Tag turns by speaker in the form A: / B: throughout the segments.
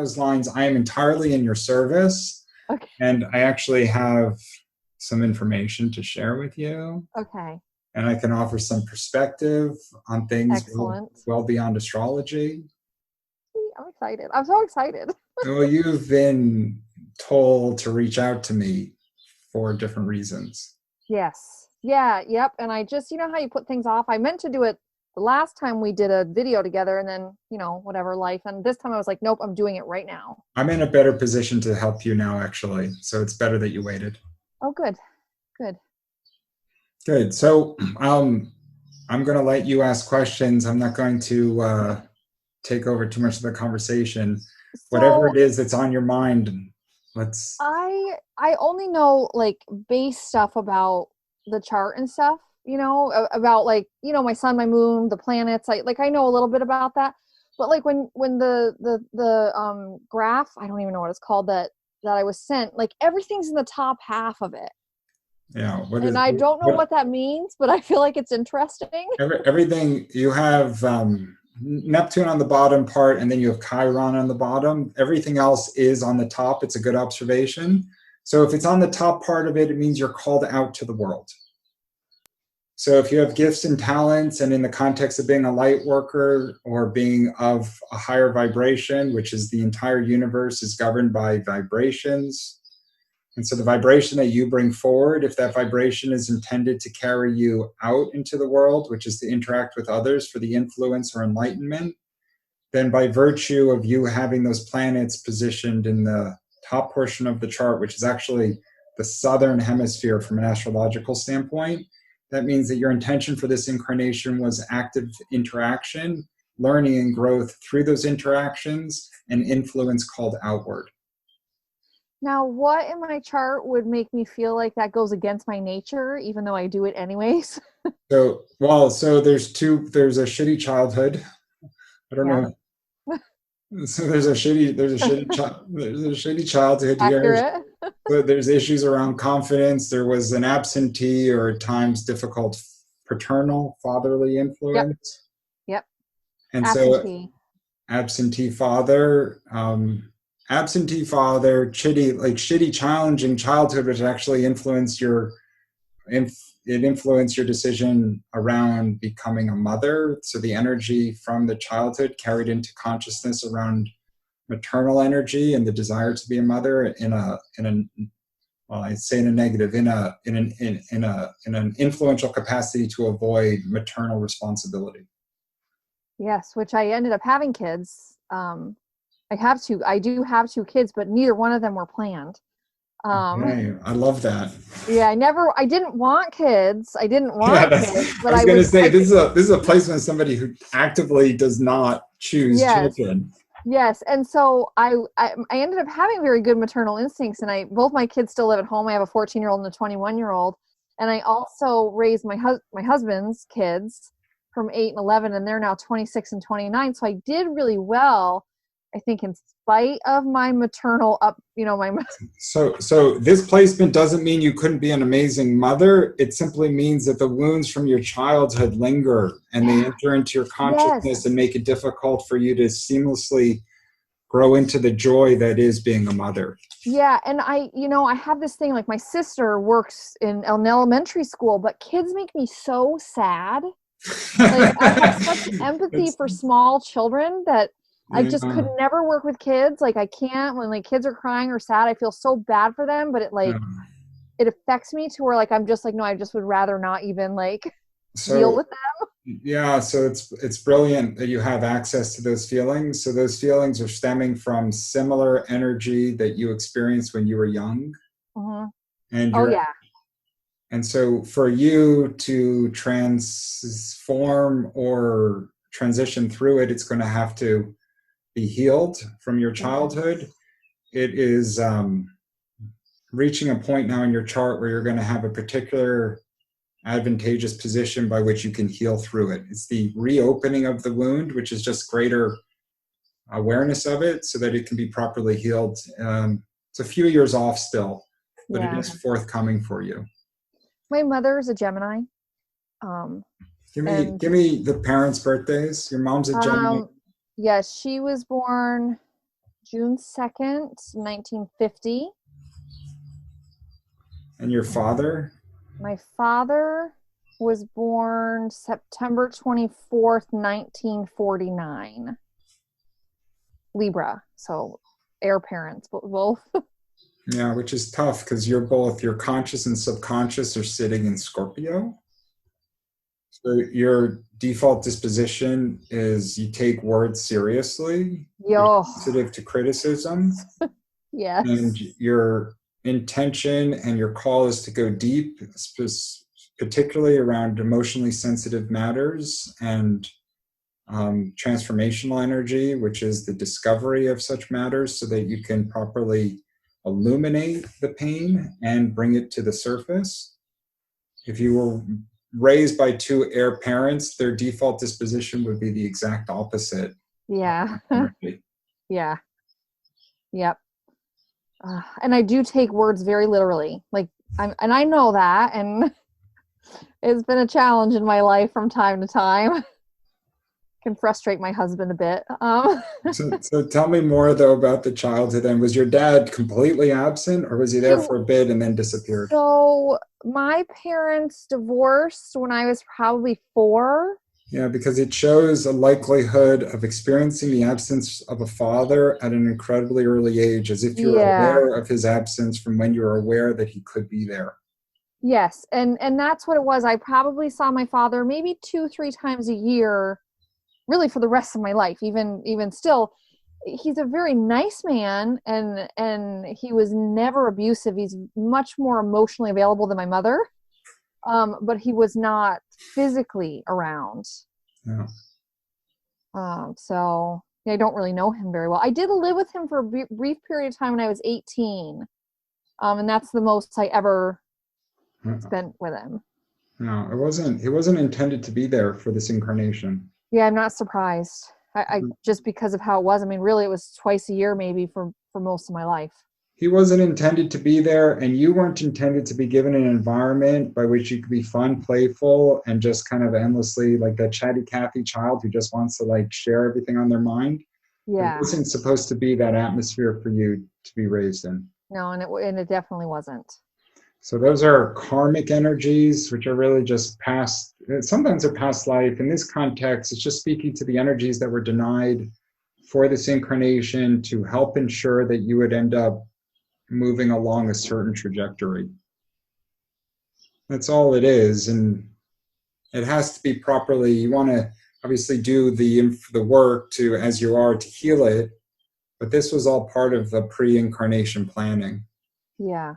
A: those lines, I am entirely in your service.
B: Okay.
A: And I actually have some information to share with you.
B: Okay.
A: And I can offer some perspective on things
B: Excellent.
A: well beyond astrology.
B: I'm excited. I'm so excited.
A: Well, you've been told to reach out to me for different reasons.
B: Yes. Yeah. Yep. And I just, you know how you put things off? I meant to do it the last time we did a video together and then, whatever life. And this time I was like, nope, I'm doing it right now.
A: I'm in a better position to help you now, actually. So it's better that you waited.
B: Oh, good. Good.
A: Good. So I'm going to let you ask questions. I'm not going to take over too much of the conversation. Whatever
B: So
A: it is that's on your mind, let's.
B: I only know like base stuff about the chart and stuff, about like, my sun, my moon, the planets. I know a little bit about that. But like when the graph, I don't even know what it's called, that I was sent, like everything's in the top half of it.
A: Yeah.
B: And I don't know what that means, but I feel like it's interesting.
A: Everything you have Neptune on the bottom part, and then you have Chiron on the bottom. Everything else is on the top. It's a good observation. So if it's on the top part of it, it means you're called out to the world. So if you have gifts and talents, and in the context of being a light worker or being of a higher vibration, which is the entire universe is governed by vibrations. And so the vibration that you bring forward, if that vibration is intended to carry you out into the world, which is to interact with others for the influence or enlightenment, then by virtue of you having those planets positioned in the top portion of the chart, which is actually the southern hemisphere from an astrological standpoint, that means that your intention for this incarnation was active interaction, learning and growth through those interactions, and influence called outward.
B: Now, what in my chart would make me feel like that goes against my nature, even though I do it anyways?
A: So there's a shitty childhood. I don't
B: Yeah.
A: know. So there's a shitty childhood here.
B: Accurate.
A: But there's issues around confidence. There was an absentee or at times difficult paternal, fatherly
B: Yep.
A: influence.
B: Yep.
A: And
B: Absentee.
A: so absentee father, shitty, challenging childhood, which actually influenced it influenced your decision around becoming a mother. So the energy from the childhood carried into consciousness around maternal energy and the desire to be a mother I say in a negative, in an influential capacity to avoid maternal responsibility.
B: Yes, which I ended up having kids. I do have two kids, but neither one of them were planned.
A: Okay, I love that.
B: Yeah, I didn't want kids. I didn't want kids, but
A: I was going to say, this is a placement of somebody who actively does not choose children.
B: Yes, and so I ended up having very good maternal instincts, and both my kids still live at home. I have a 14-year-old and a 21-year-old, and I also raised my husband's kids from 8 and 11, and they're now 26 and 29. So I did really well, I think, in spite of my maternal
A: So this placement doesn't mean you couldn't be an amazing mother. It simply means that the wounds from your childhood linger and they enter into your consciousness and make it difficult for you to seamlessly grow into the joy that is being a mother.
B: Yeah, and I have this thing, like my sister works in an elementary school, but kids make me so sad. Like I have such empathy for small children that I just could never work with kids. Like I can't, when like kids are crying or sad, I feel so bad for them, but it affects me to where like I'm just like, no, I just would rather not even deal with them.
A: Yeah, so it's brilliant that you have access to those feelings. So those feelings are stemming from similar energy that you experienced when you were young.
B: Mm-hmm.
A: And and so for you to transform or transition through it, it's going to have to be healed from your childhood. It is reaching a point now in your chart where you're going to have a particular advantageous position by which you can heal through it. It's the reopening of the wound, which is just greater awareness of it so that it can be properly healed. It's a few years off still, but it is forthcoming for you.
B: My mother is a Gemini.
A: Give me the parents' birthdays. Your mom's a Gemini.
B: Yes, she was born June 2nd, 1950.
A: And your father?
B: My father was born September 24th, 1949. Libra, so heir parents, both.
A: Yeah, which is tough because you're both, your conscious and subconscious are sitting in Scorpio. So your default disposition is you take words seriously, you're
B: Yo,
A: sensitive to criticism, and
B: yes.
A: your intention and your call is to go deep, particularly around emotionally sensitive matters and transformational energy, which is the discovery of such matters so that you can properly illuminate the pain and bring it to the surface. If you were raised by two heir parents, their default disposition would be the exact opposite.
B: Yeah.
A: Energy.
B: Yeah. Yep. And I do take words very literally. Like and I know that, and it's been a challenge in my life from time to time. Can frustrate my husband a bit.
A: So tell me more though about the childhood. And was your dad completely absent, or was he there for a bit and then disappeared?
B: So my parents divorced when I was probably 4.
A: Yeah, because it shows a likelihood of experiencing the absence of a father at an incredibly early age, as if you were
B: Yeah.
A: aware of his absence from when you were aware that he could be there.
B: Yes, and that's what it was. I probably saw my father maybe 2-3 times a year, really for the rest of my life. Even still, he's a very nice man, and he was never abusive. He's much more emotionally available than my mother, but he was not physically around.
A: Yeah.
B: So I don't really know him very well. I did live with him for a brief period of time when I was 18, and that's the most I ever spent with him.
A: No, it wasn't intended to be there for this incarnation.
B: Yeah, I'm not surprised. I just because of how it was. I mean, really, it was twice a year maybe for most of my life.
A: He wasn't intended to be there, and you weren't intended to be given an environment by which you could be fun, playful, and just kind of endlessly like that chatty Cathy child who just wants to like share everything on their mind.
B: Yeah.
A: It wasn't supposed to be that atmosphere for you to be raised in.
B: No, and it definitely wasn't.
A: So those are karmic energies, which are really just past, sometimes they're past life. In this context, it's just speaking to the energies that were denied for this incarnation to help ensure that you would end up moving along a certain trajectory. That's all it is. And it has to be properly, you want to obviously do the work to, as you are, to heal it. But this was all part of the pre-incarnation planning.
B: Yeah.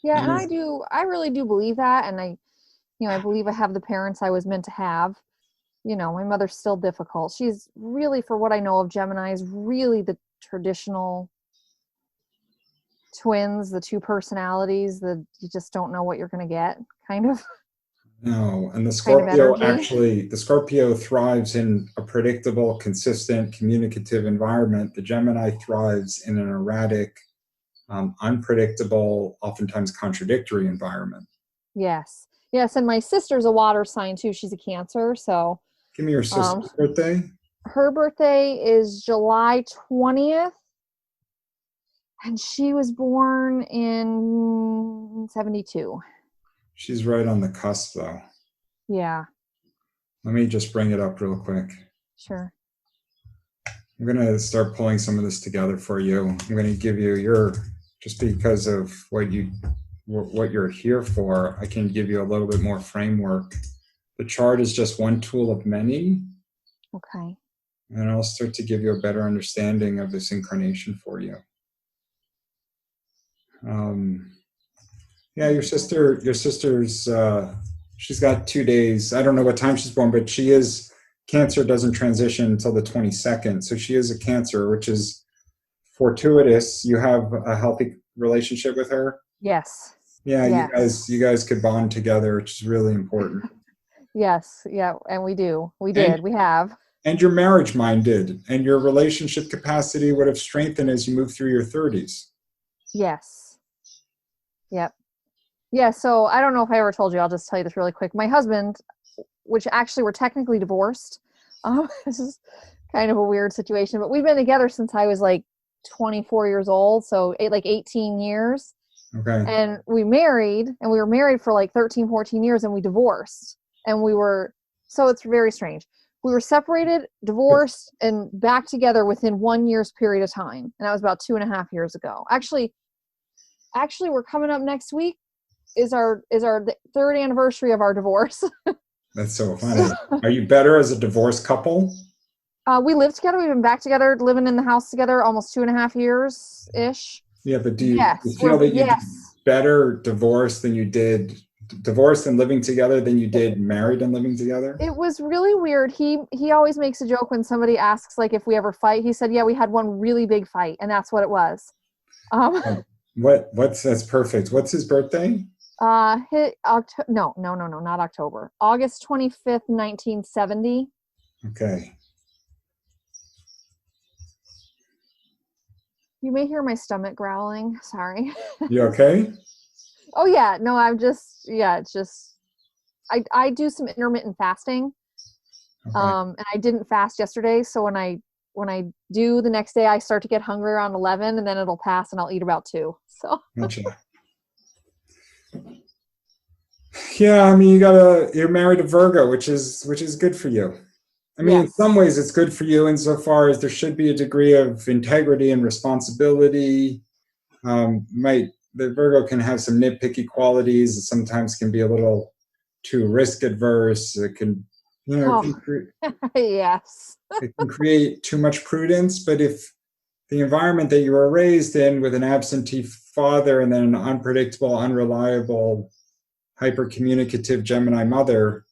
B: Yeah, and I really do believe that, and I believe I have the parents I was meant to have. My mother's still difficult. She's really, for what I know of Geminis, really the traditional twins, the two personalities that you just don't know what you're going to get, kind of.
A: No, and the
B: Energy.
A: The Scorpio thrives in a predictable, consistent, communicative environment. The Gemini thrives in an erratic, unpredictable, oftentimes contradictory environment.
B: Yes. Yes, and my sister's a water sign too. She's a Cancer, so.
A: Give me your sister's birthday.
B: Her birthday is July 20th, and she was born in 72.
A: She's right on the cusp, though.
B: Yeah.
A: Let me just bring it up real quick.
B: Sure.
A: I'm going to start pulling some of this together for you. I'm going to give you just because of what you're here for, I can give you a little bit more framework. The chart is just one tool of many.
B: Okay.
A: And I'll start to give you a better understanding of this incarnation for you. Yeah, your sister's, she's got 2 days. I don't know what time she's born, but Cancer doesn't transition until the 22nd. So she is a Cancer, which is fortuitous. You have a healthy relationship with her.
B: Yes.
A: Yeah,
B: yes.
A: you guys could bond together, which is really important.
B: Yes, yeah, and we do. We have.
A: And you're marriage minded, and your relationship capacity would have strengthened as you move through your 30s.
B: Yes. Yep. Yeah, so I don't know if I ever told you, I'll just tell you this really quick. My husband, which actually we're technically divorced, kind of a weird situation. But we've been together since I was like 24 years old, so like 18 years.
A: Okay.
B: And we were married for like 13, 14 years, and we divorced. And so it's very strange. We were separated, divorced, and back together within 1 year's period of time. And that was about 2.5 years ago. Actually, we're coming up next week is our third anniversary of our divorce.
A: That's so funny. Are you better as a divorced couple?
B: We live together. We've been back together, living in the house together almost 2.5 years ish.
A: Yeah, but do you feel that you did better divorced and living together than you did married and living together?
B: It was really weird. He always makes a joke when somebody asks like if we ever fight. He said, "Yeah, we had one really big fight," and that's what it was.
A: That's perfect. What's his birthday?
B: No, not October. August 25th, 1970.
A: Okay.
B: You may hear my stomach growling. Sorry.
A: You okay?
B: Oh yeah, no, it's just I do some intermittent fasting.
A: Okay.
B: And I didn't fast yesterday, so when I do the next day, I start to get hungry around 11, and then it'll pass and I'll eat about 2. So
A: Gotcha. Yeah, I mean you're married to Virgo, which is good for you. I mean, in some ways it's good for you insofar as there should be a degree of integrity and responsibility. The Virgo can have some nitpicky qualities. It sometimes can be a little too risk adverse. It can,
B: yes.
A: It can create too much prudence. But if the environment that you were raised in with an absentee father and then an unpredictable, unreliable, hyper-communicative Gemini mother,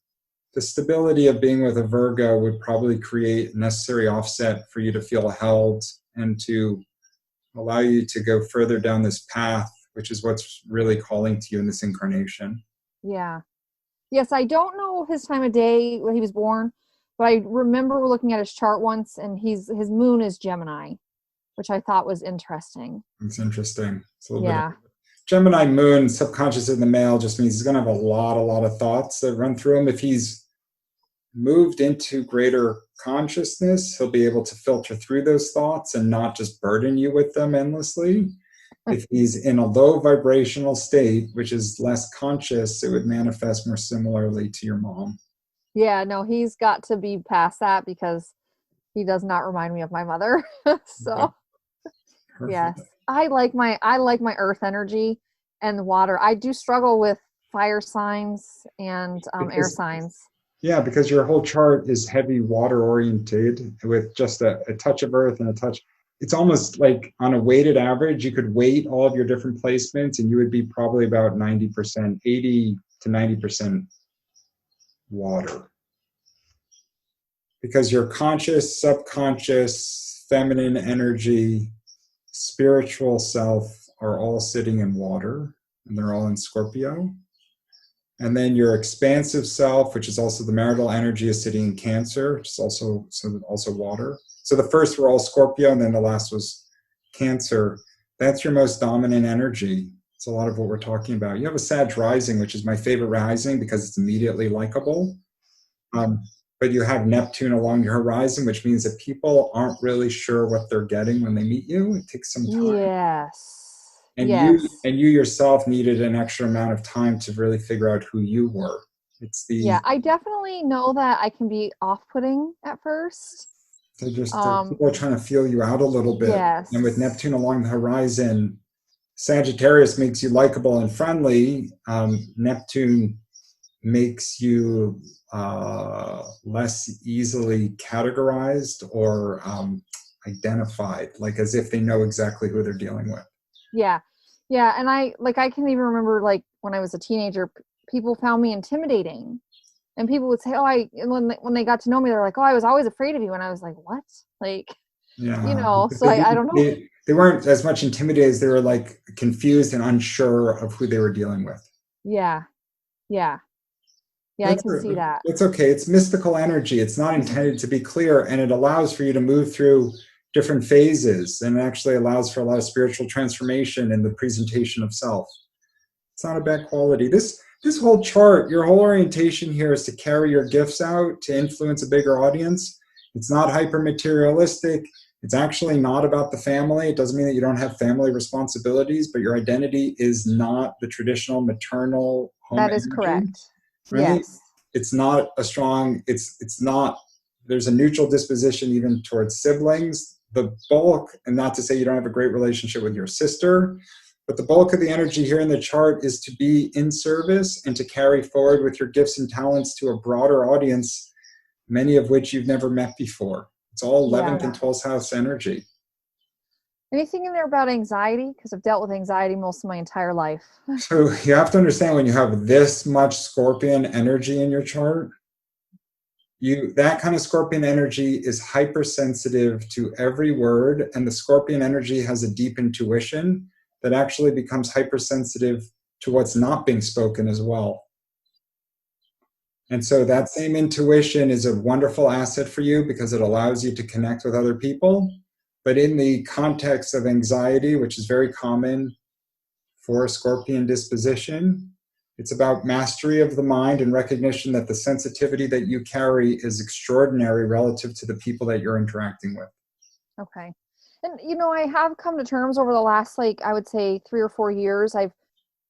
A: the stability of being with a Virgo would probably create a necessary offset for you to feel held and to allow you to go further down this path, which is what's really calling to you in this incarnation.
B: Yeah. Yes, I don't know his time of day when he was born, but I remember looking at his chart once, and his moon is Gemini, which I thought was interesting.
A: It's interesting. It's a little bit of Gemini moon, subconscious in the male, just means he's going to have a lot of thoughts that run through him. If he's moved into greater consciousness, he'll be able to filter through those thoughts and not just burden you with them endlessly. If he's in a low vibrational state, which is less conscious, it would manifest more similarly to your mom.
B: Yeah, no, he's got to be past that because he does not remind me of my mother. So, yes, I like my earth energy and the water. I do struggle with fire signs and air signs.
A: Yeah, because your whole chart is heavy water oriented with just a touch of earth and a touch. It's almost like on a weighted average, you could weight all of your different placements and you would be probably about 90%, 80 to 90% water. Because your conscious, subconscious, feminine energy, spiritual self are all sitting in water, and they're all in Scorpio. And then your expansive self, which is also the marital energy, is sitting in Cancer, which is also water. So the first were all Scorpio, and then the last was Cancer. That's your most dominant energy. It's a lot of what we're talking about. You have a Sag rising, which is my favorite rising because it's immediately likable. But you have Neptune along your horizon, which means that people aren't really sure what they're getting when they meet you. It takes some time.
B: Yes.
A: And you yourself needed an extra amount of time to really figure out who you were.
B: I definitely know that I can be off-putting at first.
A: People are trying to feel you out a little bit.
B: Yes.
A: And with Neptune along the horizon, Sagittarius makes you likable and friendly. Neptune makes you less easily categorized or identified, like as if they know exactly who they're dealing with.
B: Yeah. And I can even remember like when I was a teenager, people found me intimidating, and people would say, when they got to know me, they're like, "Oh, I was always afraid of you." And I was like, "What?" Like, so I don't know.
A: They weren't as much intimidated as they were like confused and unsure of who they were dealing with.
B: Yeah. I can see that.
A: It's okay. It's mystical energy. It's not intended to be clear, and it allows for you to move through different phases, and actually allows for a lot of spiritual transformation in the presentation of self. It's not a bad quality. This whole chart, your whole orientation here is to carry your gifts out, to influence a bigger audience. It's not hyper materialistic. It's actually not about the family. It doesn't mean that you don't have family responsibilities, but your identity is not the traditional maternal home
B: That is
A: energy,
B: correct.
A: right?
B: Yes.
A: It's not a strong, it's not, there's a neutral disposition even towards siblings. The bulk, and not to say you don't have a great relationship with your sister, but the bulk of the energy here in the chart is to be in service and to carry forward with your gifts and talents to a broader audience, many of which you've never met before. It's all 11th and 12th house energy.
B: Anything in there about anxiety? Because I've dealt with anxiety most of my entire life.
A: So you have to understand, when you have this much Scorpion energy in your chart, that kind of Scorpion energy is hypersensitive to every word, and the Scorpion energy has a deep intuition that actually becomes hypersensitive to what's not being spoken as well. And so that same intuition is a wonderful asset for you because it allows you to connect with other people. But in the context of anxiety, which is very common for a Scorpion disposition, it's about mastery of the mind and recognition that the sensitivity that you carry is extraordinary relative to the people that you're interacting with.
B: Okay. And, I have come to terms over the last, I would say 3 or 4 years. I've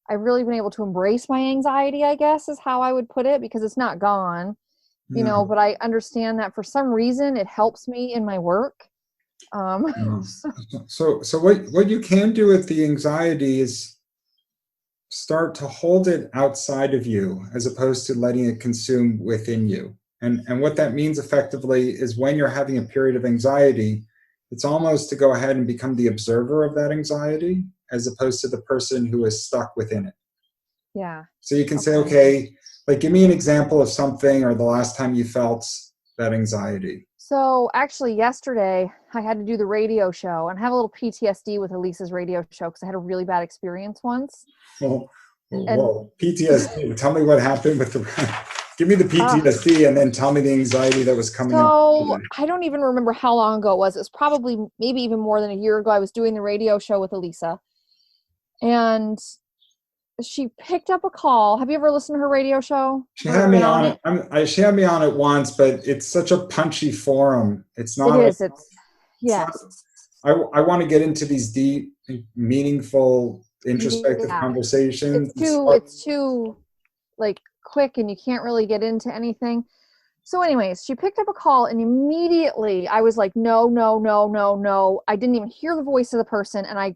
B: really been able to embrace my anxiety, I guess, is how I would put it, because it's not gone, but I understand that for some reason it helps me in my work.
A: So what you can do with the anxiety is start to hold it outside of you as opposed to letting it consume within you. And what that means effectively is, when you're having a period of anxiety, it's almost to go ahead and become the observer of that anxiety as opposed to the person who is stuck within it.
B: Yeah.
A: So you can say, okay, give me an example of something or the last time you felt that anxiety.
B: So actually yesterday I had to do the radio show, and I have a little PTSD with Elisa's radio show because I had a really bad experience once.
A: Well, PTSD. Tell me what happened with give me the PTSD and then tell me the anxiety that was coming up.
B: So I don't even remember how long ago it was. It was probably maybe even more than a year ago. I was doing the radio show with Elisa, and she picked up a call. Have you ever listened to her radio show?
A: She had me on it. She had me on it once, but it's such a punchy forum. It's not.
B: It is. Yes.
A: I want to get into these deep, meaningful, introspective conversations.
B: It's too quick, and you can't really get into anything. So anyways, she picked up a call, and immediately I was like, no, no, no, no, no. I didn't even hear the voice of the person, and I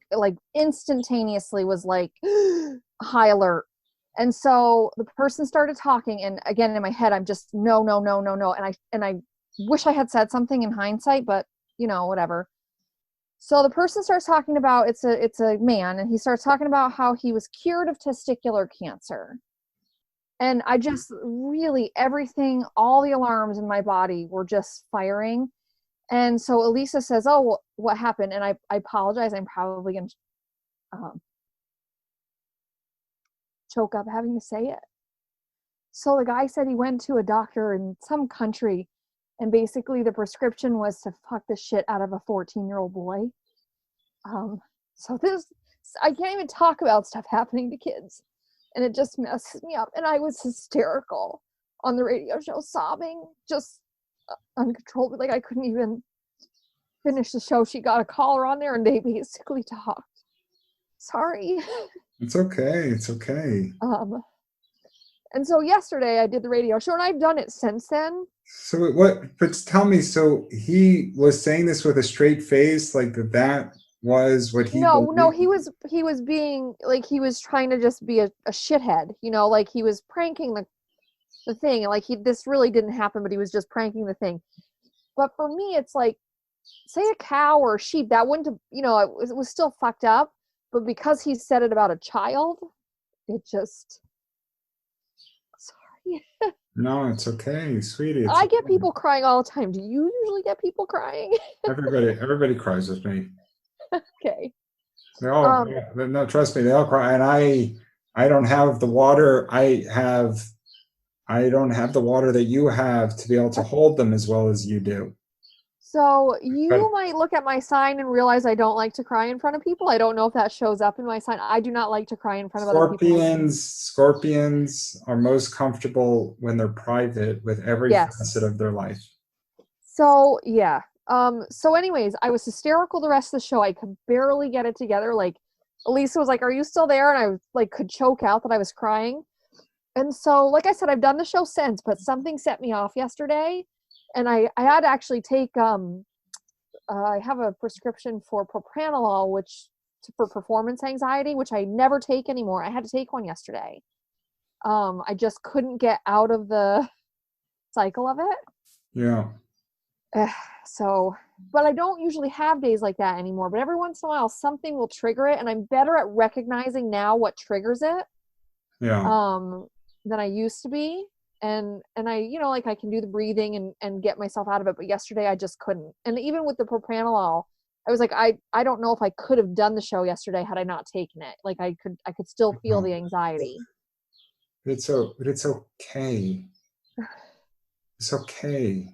B: instantaneously was like, high alert. And so the person started talking, and again in my head I'm just no, no, no, no, no, and I wish I had said something in hindsight, but whatever. So the person starts talking about, it's a man, and he starts talking about how he was cured of testicular cancer. And I just really, everything, all the alarms in my body were just firing. And so Elisa says, oh, what happened? And I apologize. I'm probably going to choke up having to say it. So the guy said he went to a doctor in some country, and basically the prescription was to fuck the shit out of a 14-year-old boy. So I can't even talk about stuff happening to kids. And it just messes me up. And I was hysterical on the radio show, sobbing, just uncontrollably. I couldn't even finish the show. She got a caller on there, and they basically talked. Sorry.
A: It's okay. It's okay.
B: And so yesterday I did the radio show, and I've done it since then.
A: So but tell me, so he was saying this with a straight face, that was what he believed?
B: No, he was being he was trying to just be a shithead, he was pranking the thing, and this really didn't happen, but he was just pranking the thing. But for me, it's say a cow or a sheep, that wouldn't have, it was still fucked up, but because he said it about a child, it just, sorry.
A: No, it's okay, sweetie.
B: I get people crying all the time. Do you usually get people crying?
A: Everybody cries with me.
B: Okay.
A: They all, no, trust me, they all cry. And I don't have the water. I don't have the water that you have to be able to hold them as well as you do.
B: So you might look at my sign and realize I don't like to cry in front of people. I don't know if that shows up in my sign. I do not like to cry in front of other people. Scorpions
A: are most comfortable when they're private with every facet of their life.
B: So yeah. So anyways, I was hysterical the rest of the show. I could barely get it together. Like Elisa was like, "Are you still there?" And I like could choke out that I was crying. And so, like I said, I've done the show since, but something set me off yesterday, and I had to actually take I have a prescription for propranolol, which for performance anxiety, which I never take anymore. I had to take one yesterday. I just couldn't get out of the cycle of it.
A: Yeah.
B: Ugh, so, but I don't usually have days like that anymore. But every once in a while, something will trigger it, and I'm better at recognizing now what triggers it
A: Yeah.
B: um, than I used to be. And I, like I can do the breathing and get myself out of it. But yesterday I just couldn't. And even with the propranolol, I was like, I don't know if I could have done the show yesterday had I not taken it. Like I could still feel the anxiety.
A: But it's okay. It's okay.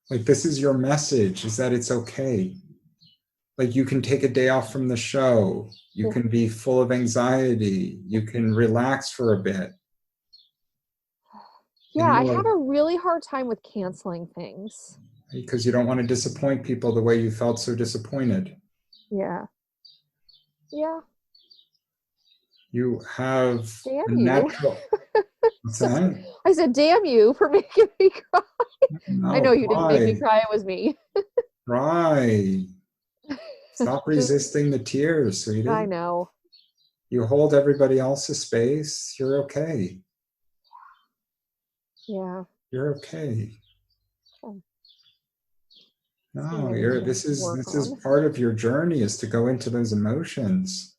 A: Like, this is your message, is that it's okay. Like, you can take a day off from the show. You can be full of anxiety. You can relax for a bit.
B: Yeah, I had a really hard time with canceling things.
A: Because you don't want to disappoint people the way you felt so disappointed.
B: Yeah. Yeah.
A: You have
B: Damn
A: a
B: you.
A: natural. What's that?
B: I said, damn you for making me cry. I know
A: No,
B: you didn't make me cry. It was me.
A: cry. Stop
B: Just,
A: resisting the tears,
B: I
A: sweetie.
B: know.
A: You hold everybody else's space. You're okay.
B: Yeah.
A: You're okay.
B: Something
A: No,
B: I need to
A: this
B: work
A: is
B: on.
A: part of your journey, is to go into those emotions.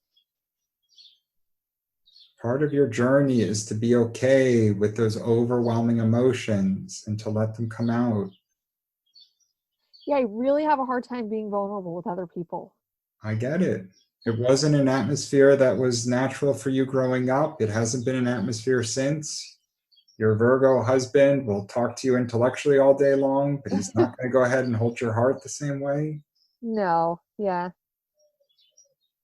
A: Part of your journey is to be okay with those overwhelming emotions and to let them come out.
B: Yeah, I really have a hard time being vulnerable with other people.
A: I get it. It wasn't an atmosphere that was natural for you growing up. It hasn't been an atmosphere since. Your Virgo husband will talk to you intellectually all day long, but he's not going to go ahead and hold your heart the same way.
B: No, yeah,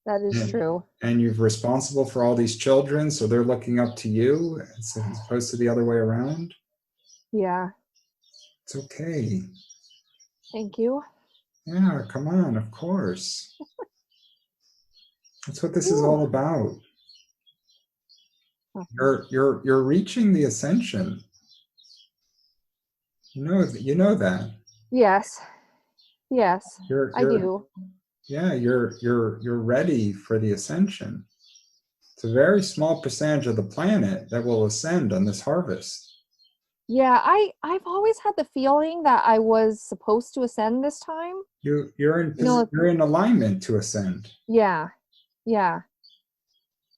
B: that is
A: And,
B: true.
A: and you're responsible for all these children, so they're looking up to you as opposed to the other way around.
B: Yeah,
A: It's okay.
B: thank you.
A: Yeah, come on, of course. That's what this is
B: Whew.
A: all about. You're reaching the ascension. You know that.
B: Yes, yes,
A: You're
B: I
A: you're
B: do.
A: yeah, you're ready for the ascension. It's a very small percentage of the planet that will ascend on this harvest.
B: Yeah, I've always had the feeling that I was supposed to ascend this time. You know,
A: You're in alignment to ascend.
B: yeah, yeah.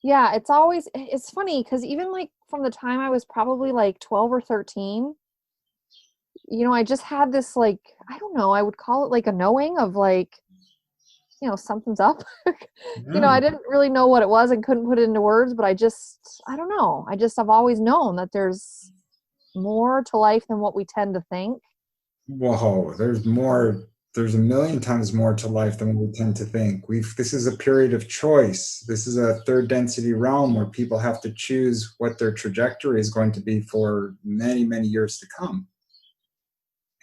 B: Yeah, it's funny because even like from the time I was probably like 12 or 13, I just had this like, I don't know, I would call it like a knowing of like, something's up.
A: Yeah.
B: I didn't really know what it was and couldn't put it into words, but I don't know. I've always known that there's more to life than what we tend to think.
A: Whoa, there's more. There's a million times more to life than we tend to think. This is a period of choice. This is a third density realm where people have to choose what their trajectory is going to be for many, many years to come.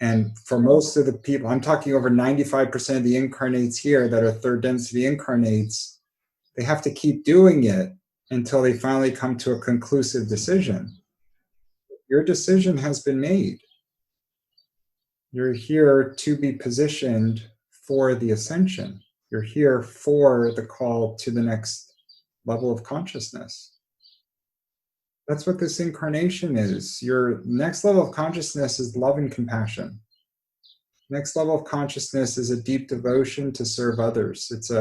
A: And for most of the people, I'm talking over 95% of the incarnates here that are third density incarnates, they have to keep doing it until they finally come to a conclusive decision. Your decision has been made. You're here to be positioned for the ascension. You're here for the call to the next level of consciousness. That's what this incarnation is. Your next level of consciousness is love and compassion. Next level of consciousness is a deep devotion to serve others. It's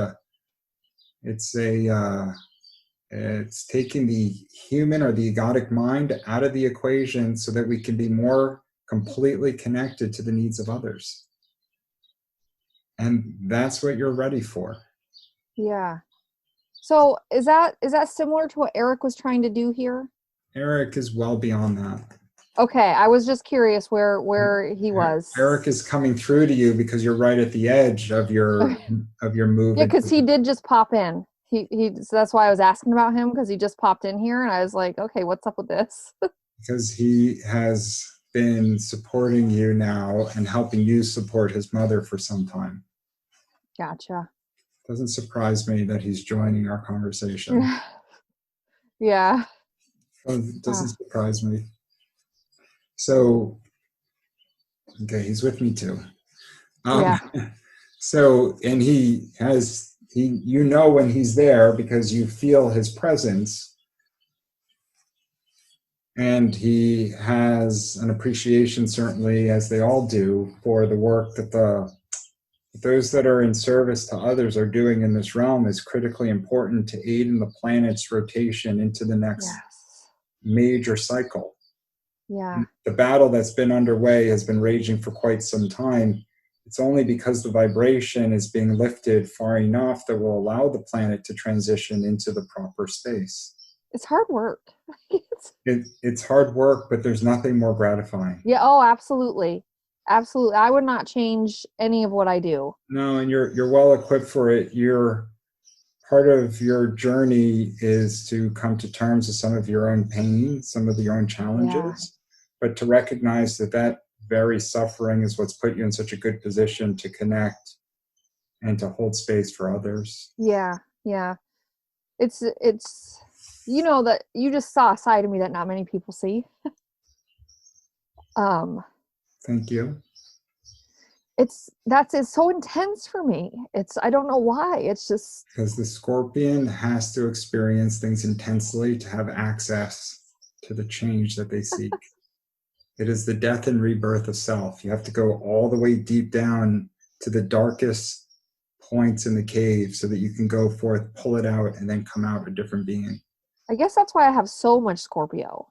A: taking the human or the egotic mind out of the equation so that we can be more completely connected to the needs of others. And that's what you're ready for.
B: Yeah. So is that similar to what Eric was trying to do here?
A: Eric is well beyond that.
B: Okay, I was just curious where he was.
A: Eric is coming through to you because you're right at the edge of your move.
B: Yeah, because he did just pop in. So that's why I was asking about him because he just popped in here, and I was like, okay, what's up with this?
A: Because he has been supporting you now and helping you support his mother for some time.
B: Gotcha.
A: Doesn't surprise me that he's joining our conversation.
B: Yeah.
A: It doesn't surprise me. So, okay, he's with me too.
B: Yeah.
A: So, and you know when he's there because you feel his presence, and he has an appreciation, certainly, as they all do, for the work that those that are in service to others are doing in this realm is critically important to aid in the planet's rotation into the next major cycle.
B: Yeah.
A: The battle that's been underway has been raging for quite some time. It's only because the vibration is being lifted far enough that will allow the planet to transition into the proper space.
B: It's hard work.
A: It's hard work, but there's nothing more gratifying.
B: Yeah. Oh, absolutely. Absolutely. I would not change any of what I do.
A: No, and you're well equipped for it. Part of your journey is to come to terms with some of your own pain, some of your own challenges, but to recognize that very suffering is what's put you in such a good position to connect and to hold space for others.
B: Yeah. Yeah. It's that you just saw a side of me that not many people see.
A: Thank you.
B: It's so intense for me. I don't know why. It's just
A: because the Scorpion has to experience things intensely to have access to the change that they seek. It is the death and rebirth of self. You have to go all the way deep down to the darkest points in the cave so that you can go forth, pull it out, and then come out a different being.
B: I guess that's why I have so much Scorpio.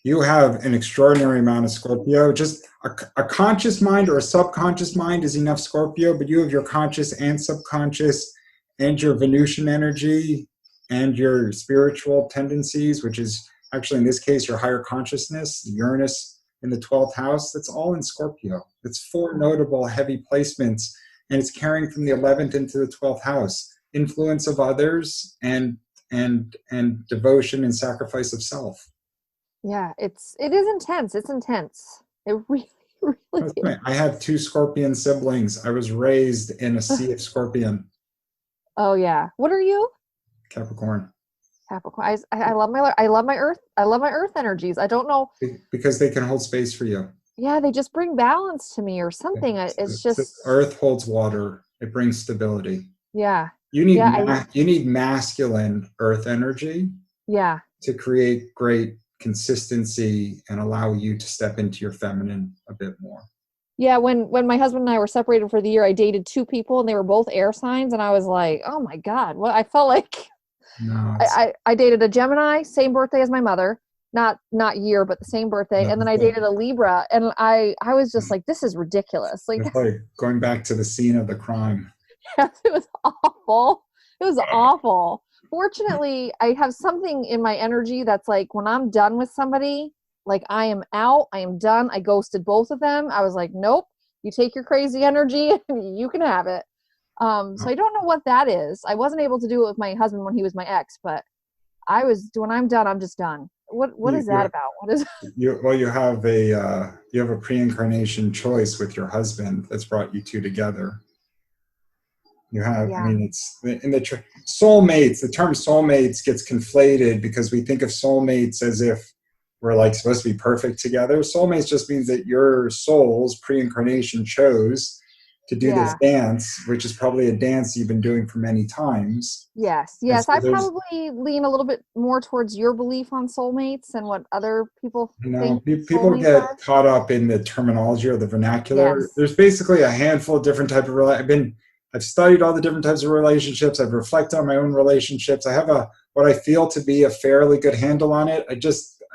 A: You have an extraordinary amount of Scorpio. Just a conscious mind or a subconscious mind is enough Scorpio, but you have your conscious and subconscious and your Venusian energy and your spiritual tendencies, which is actually in this case your higher consciousness, Uranus in the 12th house. That's all in Scorpio. It's 4 notable heavy placements, and it's carrying from the 11th into the 12th house. Influence of others and devotion and sacrifice of self.
B: Yeah, it is intense. It's intense. It really, really is.
A: I have 2 Scorpion siblings. I was raised in a sea of Scorpion.
B: Oh yeah. What are you?
A: Capricorn.
B: Capricorn. I love my earth. I love my earth energies. I don't know.
A: Because they can hold space for you.
B: Yeah, they just bring balance to me or something. It's just
A: earth holds water. It brings stability.
B: Yeah.
A: You need masculine earth energy.
B: Yeah.
A: To create great consistency and allow you to step into your feminine a bit more.
B: Yeah, when my husband and I were separated for the year, I dated 2 people and they were both air signs, and I was like, oh my God, what? I felt like I dated a Gemini, same birthday as my mother, not year, but the same birthday, and then I dated a Libra, and I was just like, this is ridiculous.
A: It's like going back to the scene of the crime.
B: Yes, it was awful. It was awful. Fortunately, I have something in my energy that's like, when I'm done with somebody, like I am out, I am done. I ghosted both of them. I was like, nope, you take your crazy energy and you can have it. So I don't know what that is. I wasn't able to do it with my husband when he was my ex, but when I'm done, I'm just done. What is that about? What is
A: you have a pre-incarnation choice with your husband that's brought you 2 together. You have, I mean, it's in the soulmates. The term soulmates gets conflated because we think of soulmates as if we're like supposed to be perfect together. Soulmates just means that your soul's pre-incarnation chose to do this dance, which is probably a dance you've been doing for many times.
B: Yes. So I probably lean a little bit more towards your belief on soulmates and what other people think.
A: People get caught up in the terminology or the vernacular.
B: Yes.
A: There's basically a handful of different types of I've studied all the different types of relationships. I've reflected on my own relationships. I have what I feel to be a fairly good handle on it.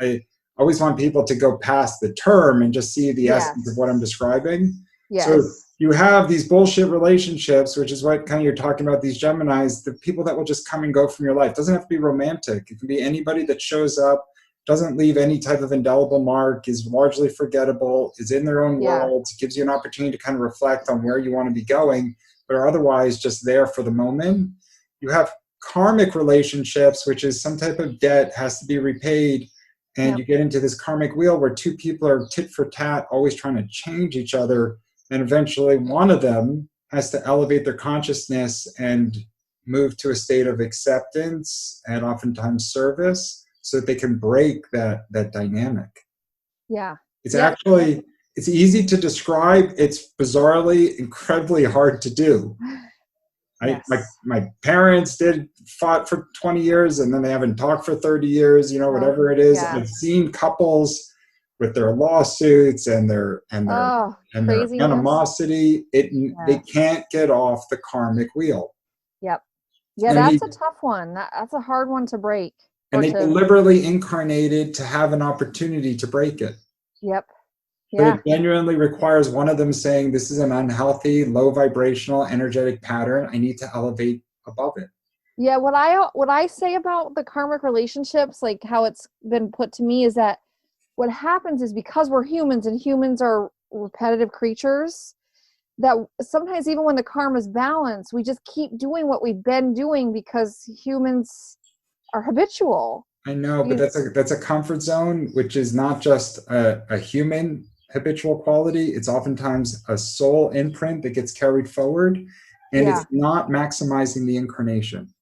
A: I always want people to go past the term and just see the essence of what I'm describing.
B: Yes.
A: So you have these bullshit relationships, which is what kind of you're talking about, these Geminis, the people that will just come and go from your life. It doesn't have to be romantic. It can be anybody that shows up, doesn't leave any type of indelible mark, is largely forgettable, is in their own world, gives you an opportunity to kind of reflect on where you want to be going, but are otherwise just there for the moment. You have karmic relationships, which is some type of debt has to be repaid, And
B: Yep.
A: you get into this karmic wheel where two people are tit for tat, always trying to change each other. And eventually one of them has to elevate their consciousness and move to a state of acceptance and oftentimes service so that they can break that dynamic.
B: Yeah.
A: It's
B: Yep.
A: actually, it's easy to describe. It's bizarrely incredibly hard to do.
B: Yes.
A: My parents fought for 20 years and then they haven't talked for 30 years, whatever it is.
B: Yeah.
A: I've seen couples with their lawsuits and their
B: Oh, craziness.
A: animosity. They
B: Yeah.
A: can't get off the karmic wheel.
B: Yep. Yeah,
A: And
B: that's a tough one. That's a hard one to break or
A: they
B: to.
A: deliberately incarnated to have an opportunity to break it.
B: Yep.
A: But
B: Yeah.
A: it genuinely requires one of them saying, this is an unhealthy, low vibrational, energetic pattern. I need to elevate above it.
B: Yeah, what I say about the karmic relationships, like how it's been put to me, is that what happens is because we're humans and humans are repetitive creatures, that sometimes even when the karma's balanced, we just keep doing what we've been doing because humans are habitual.
A: I know, but that's a comfort zone, which is not just a human habitual quality. It's oftentimes a soul imprint that gets carried forward, and
B: Yeah.
A: it's not maximizing the incarnation.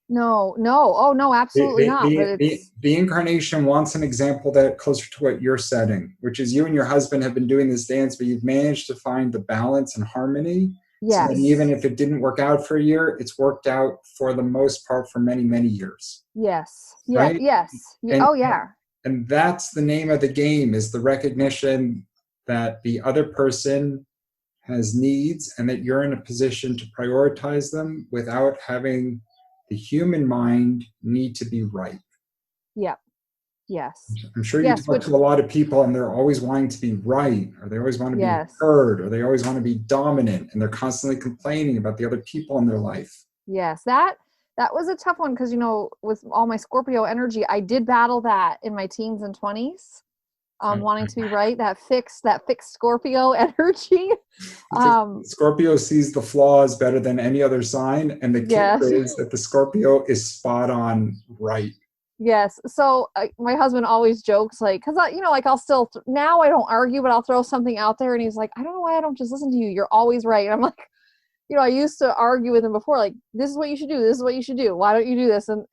B: No. Oh no, absolutely not. But it's.
A: The incarnation wants an example that closer to what you're setting, which is you and your husband have been doing this dance, but you've managed to find the balance and harmony. So that even
B: Yes.
A: if it didn't work out for a year, it's worked out for the most part for many, many years.
B: Yes. Yeah.
A: Right?
B: Yes.
A: And
B: Oh yeah.
A: and that's the name of the game, is the recognition that the other person has needs and that you're in a position to prioritize them without having the human mind need to be right.
B: Yep. Yes.
A: I'm sure you
B: Yes.
A: talk
B: Which.
A: to a lot of people and they're always wanting to be right, or they always want to be
B: Yes.
A: heard, or they always want to be dominant, and they're constantly complaining about the other people in their life.
B: Yes. That was a tough one because with all my Scorpio energy, I did battle that in my teens and 20s. Wanting to be right, that fixed Scorpio energy.
A: Scorpio sees the flaws better than any other sign, and the kicker
B: Yes.
A: is that the Scorpio is spot on right.
B: Yes. So my husband always jokes, like, because like I'll still now I don't argue, but I'll throw something out there, and he's like, I don't know why I don't just listen to you. You're always right. And I'm like, I used to argue with him before, like, this is what you should do. This is what you should do. Why don't you do this? And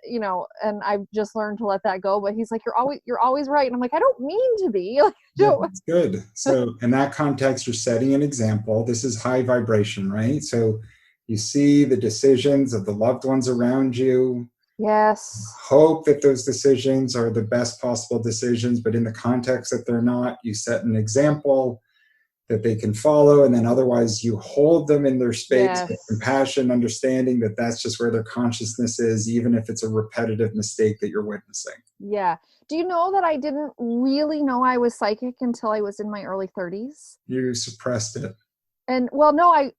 B: and I've just learned to let that go. But he's like, you're always right. And I'm like, I don't mean to be. Like,
A: Yeah, that's good. So in that context, you're setting an example. This is high vibration, right? So you see the decisions of the loved ones around you.
B: Yes.
A: Hope that those decisions are the best possible decisions, but in the context that they're not, you set an example that they can follow, and then otherwise you hold them in their space with
B: Yes.
A: compassion, understanding that that's just where their consciousness is, even if it's a repetitive mistake that you're witnessing.
B: Yeah. Do you know that I didn't really know I was psychic until I was in my early 30s?
A: You suppressed it.
B: And well, no,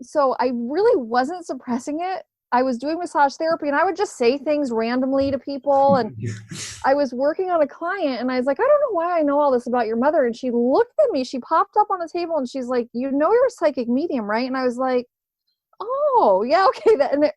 B: so I really wasn't suppressing it. I was doing massage therapy and I would just say things randomly to people. And I was working on a client and I was like, I don't know why I know all this about your mother. And she looked at me, she popped up on the table and she's like, you're a psychic medium, right? And I was like, oh, yeah, okay. And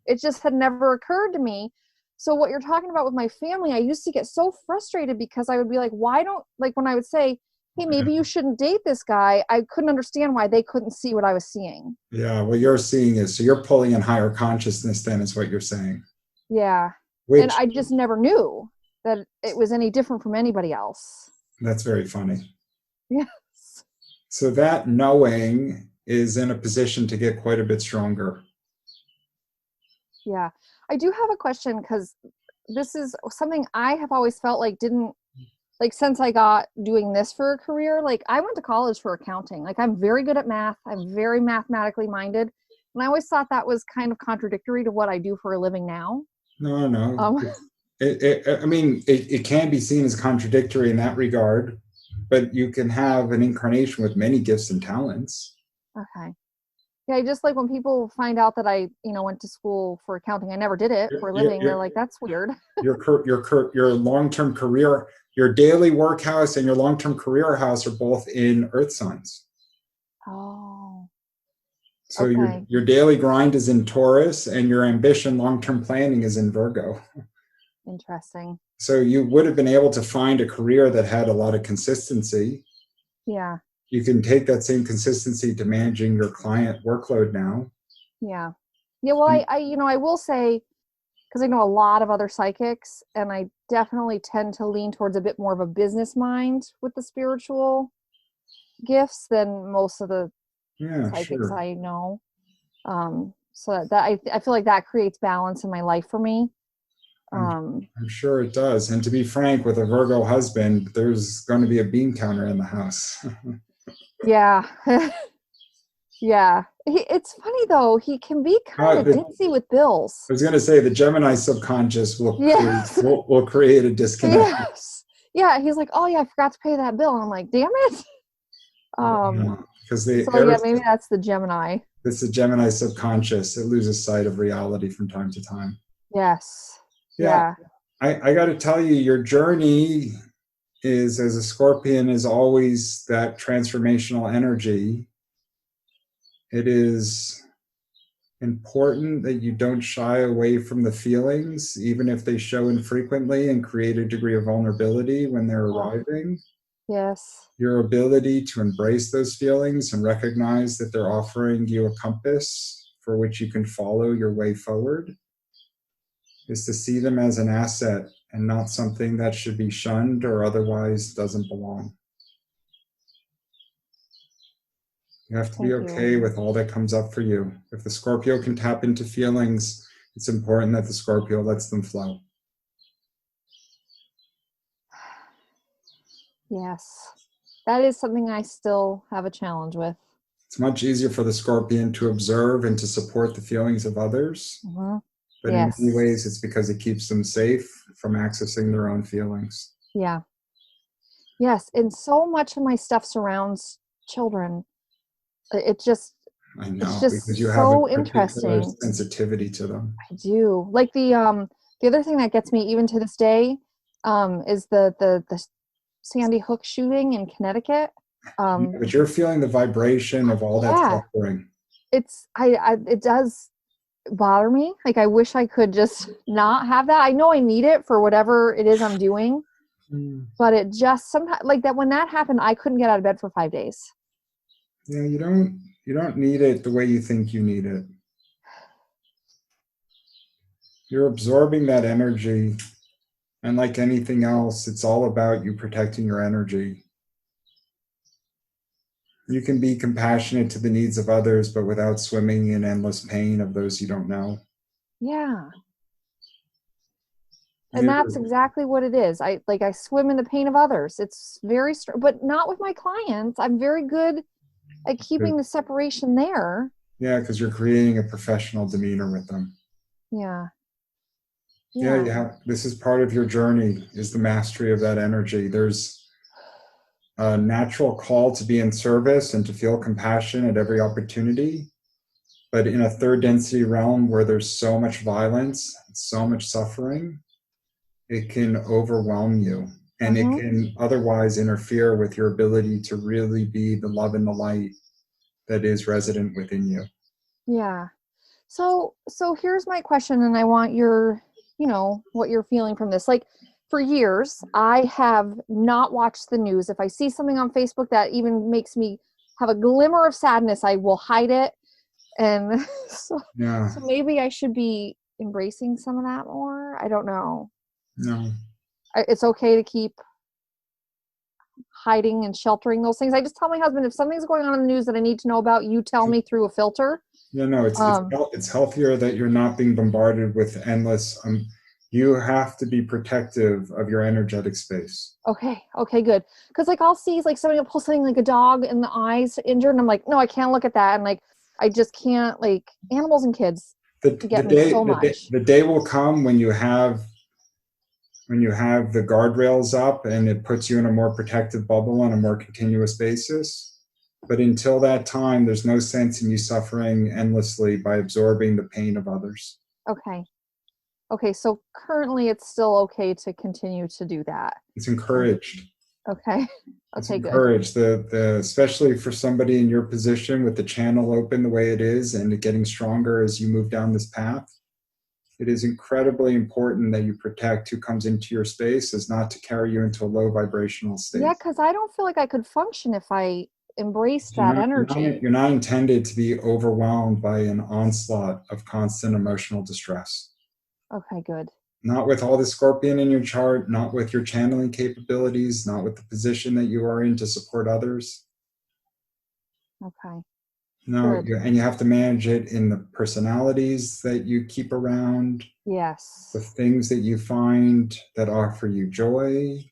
B: it just had never occurred to me. So what you're talking about with my family, I used to get so frustrated because I would be like, when I would say, hey, maybe you shouldn't date this guy, I couldn't understand why they couldn't see what I was seeing.
A: Yeah, what you're seeing is, so you're pulling in higher consciousness then, is what you're saying.
B: Yeah. And
A: Which,
B: I just never knew that it was any different from anybody else.
A: that's very funny.
B: Yes.
A: So that knowing is in a position to get quite a bit stronger.
B: Yeah. I do have a question because this is something I have always felt like didn't, like, since I got doing this for a career. Like, I went to college for accounting. Like, I'm very good at math. I'm very mathematically minded. And I always thought that was kind of contradictory to what I do for a living now.
A: No.
B: Um,
A: It can be seen as contradictory in that regard, but you can have an incarnation with many gifts and talents.
B: okay. Yeah, just like when people find out that I, went to school for accounting, I never did it for a living. They're like, that's weird.
A: Your long-term career, your daily work house and your long-term career house are both in Earth signs.
B: Oh,
A: So
B: okay.
A: your daily grind is in Taurus, and your ambition, long-term planning is in Virgo.
B: Interesting.
A: So you would have been able to find a career that had a lot of consistency.
B: Yeah.
A: You can take that same consistency to managing your client workload now.
B: Yeah. Yeah. Well, I will say, because I know a lot of other psychics, and I definitely tend to lean towards a bit more of a business mind with the spiritual gifts than most of the
A: Yeah,
B: psychics
A: sure.
B: I know. So that I feel like that creates balance in my life for me.
A: I'm,
B: Um,
A: I'm sure it does. And to be frank, with a Virgo husband, there's going to be a bean counter in the house.
B: yeah. Yeah. It's funny though, he can be kind of
A: I
B: ditzy with bills.
A: was going to say the Gemini subconscious will create
B: Yes.
A: will create a disconnect.
B: Yes. Yeah, he's like, "Oh yeah, I forgot to pay that bill." And I'm like, "Damn it." Um,
A: Because they
B: so yeah, maybe that's the Gemini.
A: it's the Gemini subconscious. It loses sight of reality from time to time.
B: Yes.
A: Yeah,
B: Yeah.
A: I got to tell you, your journey is, as a Scorpion, is always that transformational energy. It is important that you don't shy away from the feelings, even if they show infrequently and create a degree of vulnerability when they're
B: Oh,
A: arriving.
B: yes.
A: Your ability to embrace those feelings and recognize that they're offering you a compass for which you can follow your way forward is to see them as an asset and not something that should be shunned or otherwise doesn't belong. You have to be
B: Thank you.
A: okay with all that comes up for you. If the Scorpio can tap into feelings, it's important that the Scorpio lets them flow.
B: Yes. That is something I still have a challenge with.
A: It's much easier for the Scorpion to observe and to support the feelings of others,
B: Hmm.
A: but in many
B: Yes.
A: ways it's because it keeps them safe from accessing their own feelings.
B: Yeah. Yes. And so much of my stuff surrounds children. It just
A: I
B: it's
A: know, because you
B: just
A: have a
B: so
A: particular
B: interesting.
A: sensitivity to them.
B: I do. Like the other thing that gets me even to this day is the Sandy Hook shooting in Connecticut.
A: Yeah,
B: Um
A: but you're feeling the vibration of all that
B: yeah,
A: suffering.
B: it's I it does bother me. Like I wish I could just not have that. I know I need it for whatever it is I'm doing,
A: Mm.
B: but it just sometimes like that when that happened, I couldn't get out of bed for 5 days.
A: Yeah, you don't need it the way you think you need it. You're absorbing that energy, and like anything else, it's all about you protecting your energy. You can be compassionate to the needs of others, but without swimming in endless pain of those you don't know.
B: Yeah. And that's
A: You're,
B: exactly what it is. I swim in the pain of others. It's very but not with my clients. I'm very good at keeping the separation there.
A: yeah, because you're creating a professional demeanor with them.
B: Yeah.
A: Yeah,
B: Yeah.
A: yeah. This is part of your journey, is the mastery of that energy. There's a natural call to be in service and to feel compassion at every opportunity. But in a third density realm where there's so much violence, so much suffering, it can overwhelm you, and it
B: Mm-hmm.
A: can otherwise interfere with your ability to really be the love and the light that is resident within you.
B: Yeah. So here's my question, and I want your, what you're feeling from this. Like for years, I have not watched the news. If I see something on Facebook that even makes me have a glimmer of sadness, I will hide it. And so,
A: Yeah,
B: so maybe I should be embracing some of that more. I don't know.
A: no,
B: It's okay to keep hiding and sheltering those things. I just tell my husband if something's going on in the news that I need to know about, you tell me through a filter.
A: yeah, no.
B: Um,
A: It's healthier that you're not being bombarded with endless. You have to be protective of your energetic space.
B: Okay. Okay, good. Because like I'll see like somebody will post something like a dog in the eyes injured, and I'm like, no, I can't look at that. And like I just can't, like animals and kids
A: The
B: get me
A: day
B: so much.
A: the day will come when you have the guardrails up and it puts you in a more protective bubble on a more continuous basis. But until that time, there's no sense in you suffering endlessly by absorbing the pain of others.
B: Okay. Okay. So currently it's still okay to continue to do that.
A: It's encouraged.
B: Okay.
A: It's
B: Okay, good.
A: encouraged. Especially for somebody in your position with the channel open the way it is and it getting stronger as you move down this path. It is incredibly important that you protect who comes into your space, as not to carry you into a low vibrational
B: Yeah,
A: state.
B: because I don't feel like I could function if I embraced
A: You're
B: that
A: not,
B: energy.
A: you're not intended to be overwhelmed by an onslaught of constant emotional distress.
B: Okay, good.
A: Not with all the Scorpion in your chart, not with your channeling capabilities, not with the position that you are in to support others.
B: Okay,
A: No,
B: good.
A: and you have to manage it in the personalities that you keep around, the
B: Yes.
A: things that you find that offer you joy,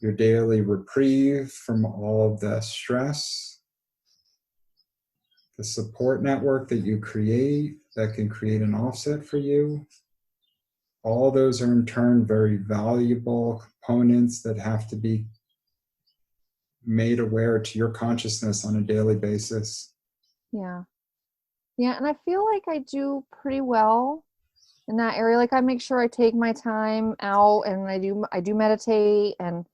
A: your daily reprieve from all of the stress, the support network that you create that can create an offset for you. All those are in turn very valuable components that have to be made aware to your consciousness on a daily basis.
B: Yeah. Yeah, and I feel like I do pretty well in that area. Like I make sure I take my time out and I do meditate and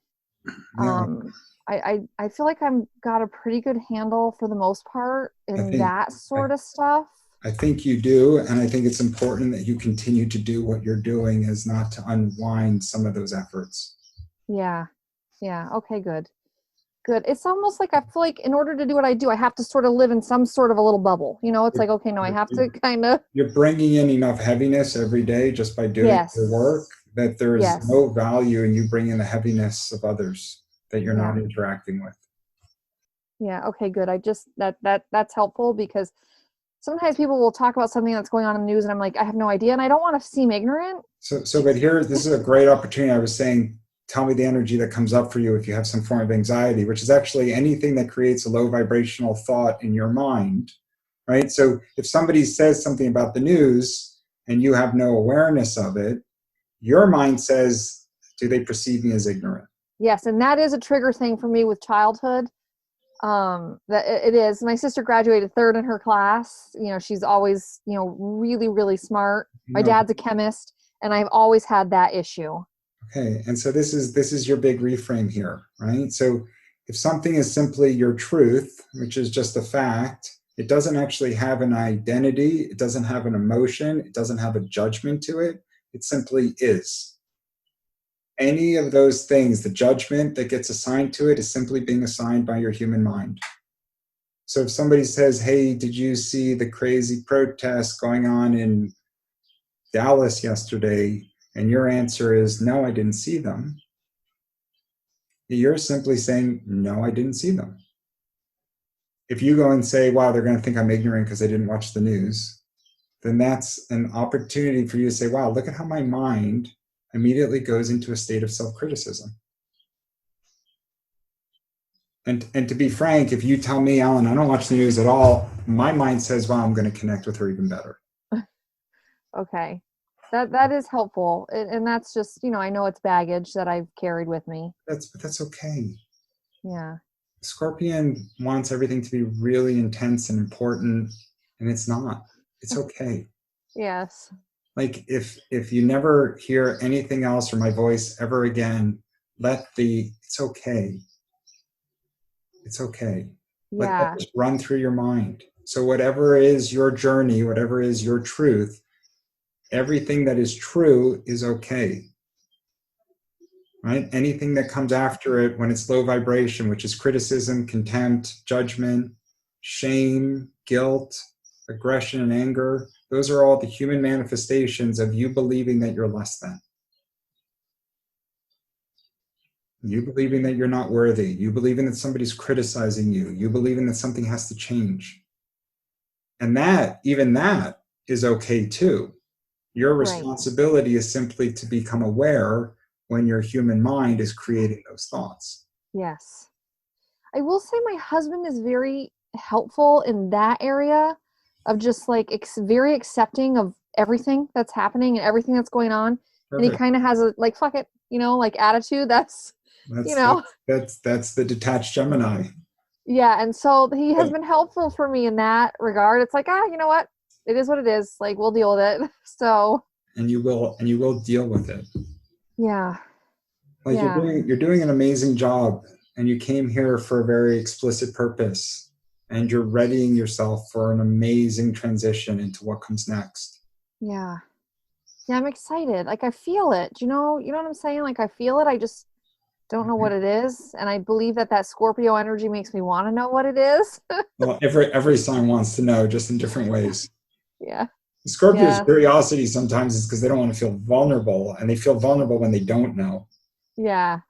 A: Yeah,
B: um I feel like I'm got a pretty good handle for the most part
A: I
B: in
A: think
B: that
A: I,
B: sort of stuff.
A: I think you do, and I think it's important that you continue to do what you're doing, is not to unwind some of those efforts.
B: Yeah. Yeah. Okay, good. Good. It's almost like I feel like in order to do what I do, I have to sort of live in some sort of a little bubble. It's
A: You're,
B: like, okay, no, I have to
A: you're,
B: kind of,
A: you're bringing in enough heaviness every day just by doing your work,
B: yes.
A: that there is
B: Yes.
A: no value in you bringing the heaviness of others that you're not
B: Yeah.
A: interacting with.
B: Yeah. Okay, good. I just that's helpful because sometimes people will talk about something that's going on in the news and I'm like, I have no idea and I don't want to seem ignorant.
A: But here, this is a great opportunity. I was saying, tell me the energy that comes up for you if you have some form of anxiety, which is actually anything that creates a low vibrational thought in your mind, right? So if somebody says something about the news and you have no awareness of it, your mind says, do they perceive me as ignorant?
B: Yes, and that is a trigger thing for me with childhood. That it is. My sister graduated third in her class. She's always, really, really smart. My
A: No.
B: dad's a chemist, and I've always had that issue.
A: Okay, and so this is your big reframe here, right? So if something is simply your truth, which is just a fact, it doesn't actually have an identity, it doesn't have an emotion, it doesn't have a judgment to it, it simply is. Any of those things, the judgment that gets assigned to it is simply being assigned by your human mind. So if somebody says, hey, did you see the crazy protests going on in Dallas yesterday? And your answer is, no, I didn't see them. You're simply saying, no, I didn't see them. If you go and say, wow, they're going to think I'm ignorant because I didn't watch the news, then that's an opportunity for you to say, wow, look at how my mind immediately goes into a state of self-criticism. And to be frank, if you tell me, Allan, I don't watch the news at all, my mind says, wow, I'm going to connect with her even better.
B: Okay. That is helpful. And that's just, I know it's baggage that I've carried with me.
A: That's okay.
B: Yeah.
A: Scorpion wants everything to be really intense and important, and it's not. It's okay.
B: Yes.
A: Like if you never hear anything else or my voice ever again, it's okay. It's okay. Let that
B: Yeah.
A: just run through your mind. So whatever is your journey, whatever is your truth, everything that is true is okay. Right? Anything that comes after it when it's low vibration, which is criticism, contempt, judgment, shame, guilt, aggression, and anger, those are all the human manifestations of you believing that you're less than. You believing that you're not worthy. You believing that somebody's criticizing you. You believing that something has to change. And even that is okay too. Your
B: Right.
A: responsibility is simply to become aware when your human mind is creating those thoughts.
B: Yes. I will say my husband is very helpful in that area of just like very accepting of everything that's happening and everything that's going on. And he
A: Perfect.
B: kind of has a like, fuck it, like attitude. That's, you
A: That's
B: know,
A: that's the detached Gemini.
B: yeah. And so he has
A: But,
B: been helpful for me in that regard. It's like, you know what? It is what it is. Like, we'll deal with it. So,
A: and you will deal with it.
B: yeah.
A: Like
B: Yeah.
A: you're doing an amazing job, and you came here for a very explicit purpose, and you're readying yourself for an amazing transition into what comes next.
B: Yeah. Yeah, I'm excited. Like I feel it. You know what I'm saying? Like I feel it. I just don't know what it is, and I believe that that Scorpio energy makes me want to know what it is.
A: Well, every sign wants to know, just in different ways.
B: Yeah.
A: Scorpio's
B: Yeah.
A: curiosity sometimes is because they don't want to feel vulnerable, and they feel vulnerable when they don't know.
B: Yeah.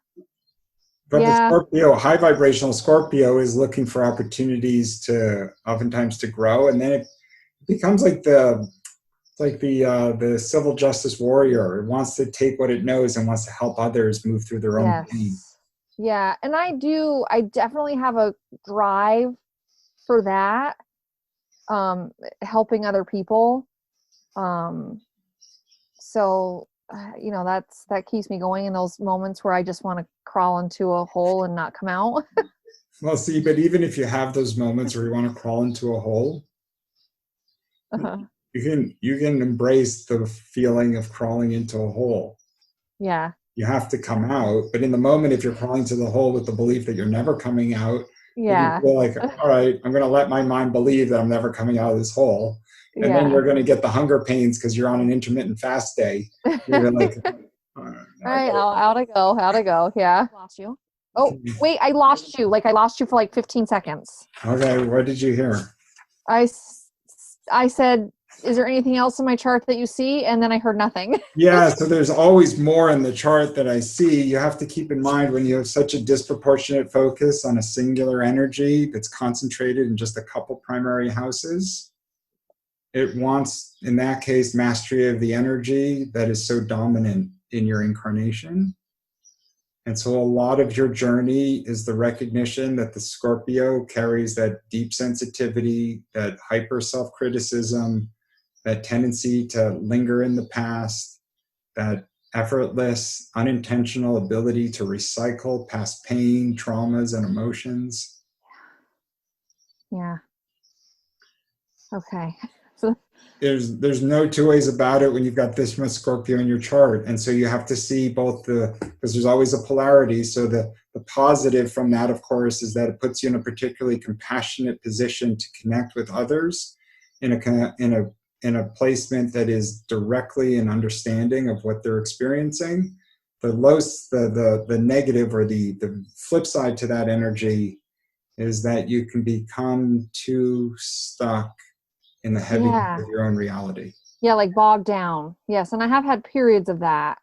A: But the
B: Yeah.
A: Scorpio, high vibrational Scorpio, is looking for opportunities to oftentimes to grow, and then it becomes like the civil justice warrior. It wants to take what it knows and wants to help others move through their own pain.
B: Yes. Yeah. And I definitely have a drive for that. Helping other people. Um, so that keeps me going in those moments where I just want to crawl into a hole and not come out.
A: Well, see, but even if you have those moments where you want to crawl into a hole,
B: Uh-huh.
A: you can embrace the feeling of crawling into a hole.
B: Yeah.
A: You have to come out, but in the moment, if you're crawling to the hole with the belief that you're never coming out, you're going to
B: Yeah.
A: feel like, all right, I'm going to let my mind believe that I'm never coming out of this hole. And then
B: Yeah.
A: you're going to get the hunger pains because you're on an intermittent fast day. You're like, all right,
B: All right, how'd it go? How'd it go? Yeah. Lost you. Oh, wait, I lost you. Like I lost you for like 15 seconds.
A: okay, what did you hear?
B: I, s- I said, is there anything else in my chart that you see? And then I heard nothing.
A: Yeah, so there's always more in the chart that I see. You have to keep in mind when you have such a disproportionate focus on a singular energy that's concentrated in just a couple primary houses. It wants, in that case, mastery of the energy that is so dominant in your incarnation. And so a lot of your journey is the recognition that the Scorpio carries that deep sensitivity, that hyper self-criticism, that tendency to linger in the past, that effortless, unintentional ability to recycle past pain, traumas, and emotions.
B: Yeah. Okay. So,
A: There's no two ways about it when you've got this much Scorpio in your chart. And so you have to see both because there's always a polarity. So the positive from that, of course, is that it puts you in a particularly compassionate position to connect with others in a placement that is directly and understanding of what they're experiencing. The negative, or the flip side to that energy, is that you can become too stuck in the heaviness
B: yeah.
A: of your own reality.
B: Yeah, like bogged down. Yes, and I have had periods of that.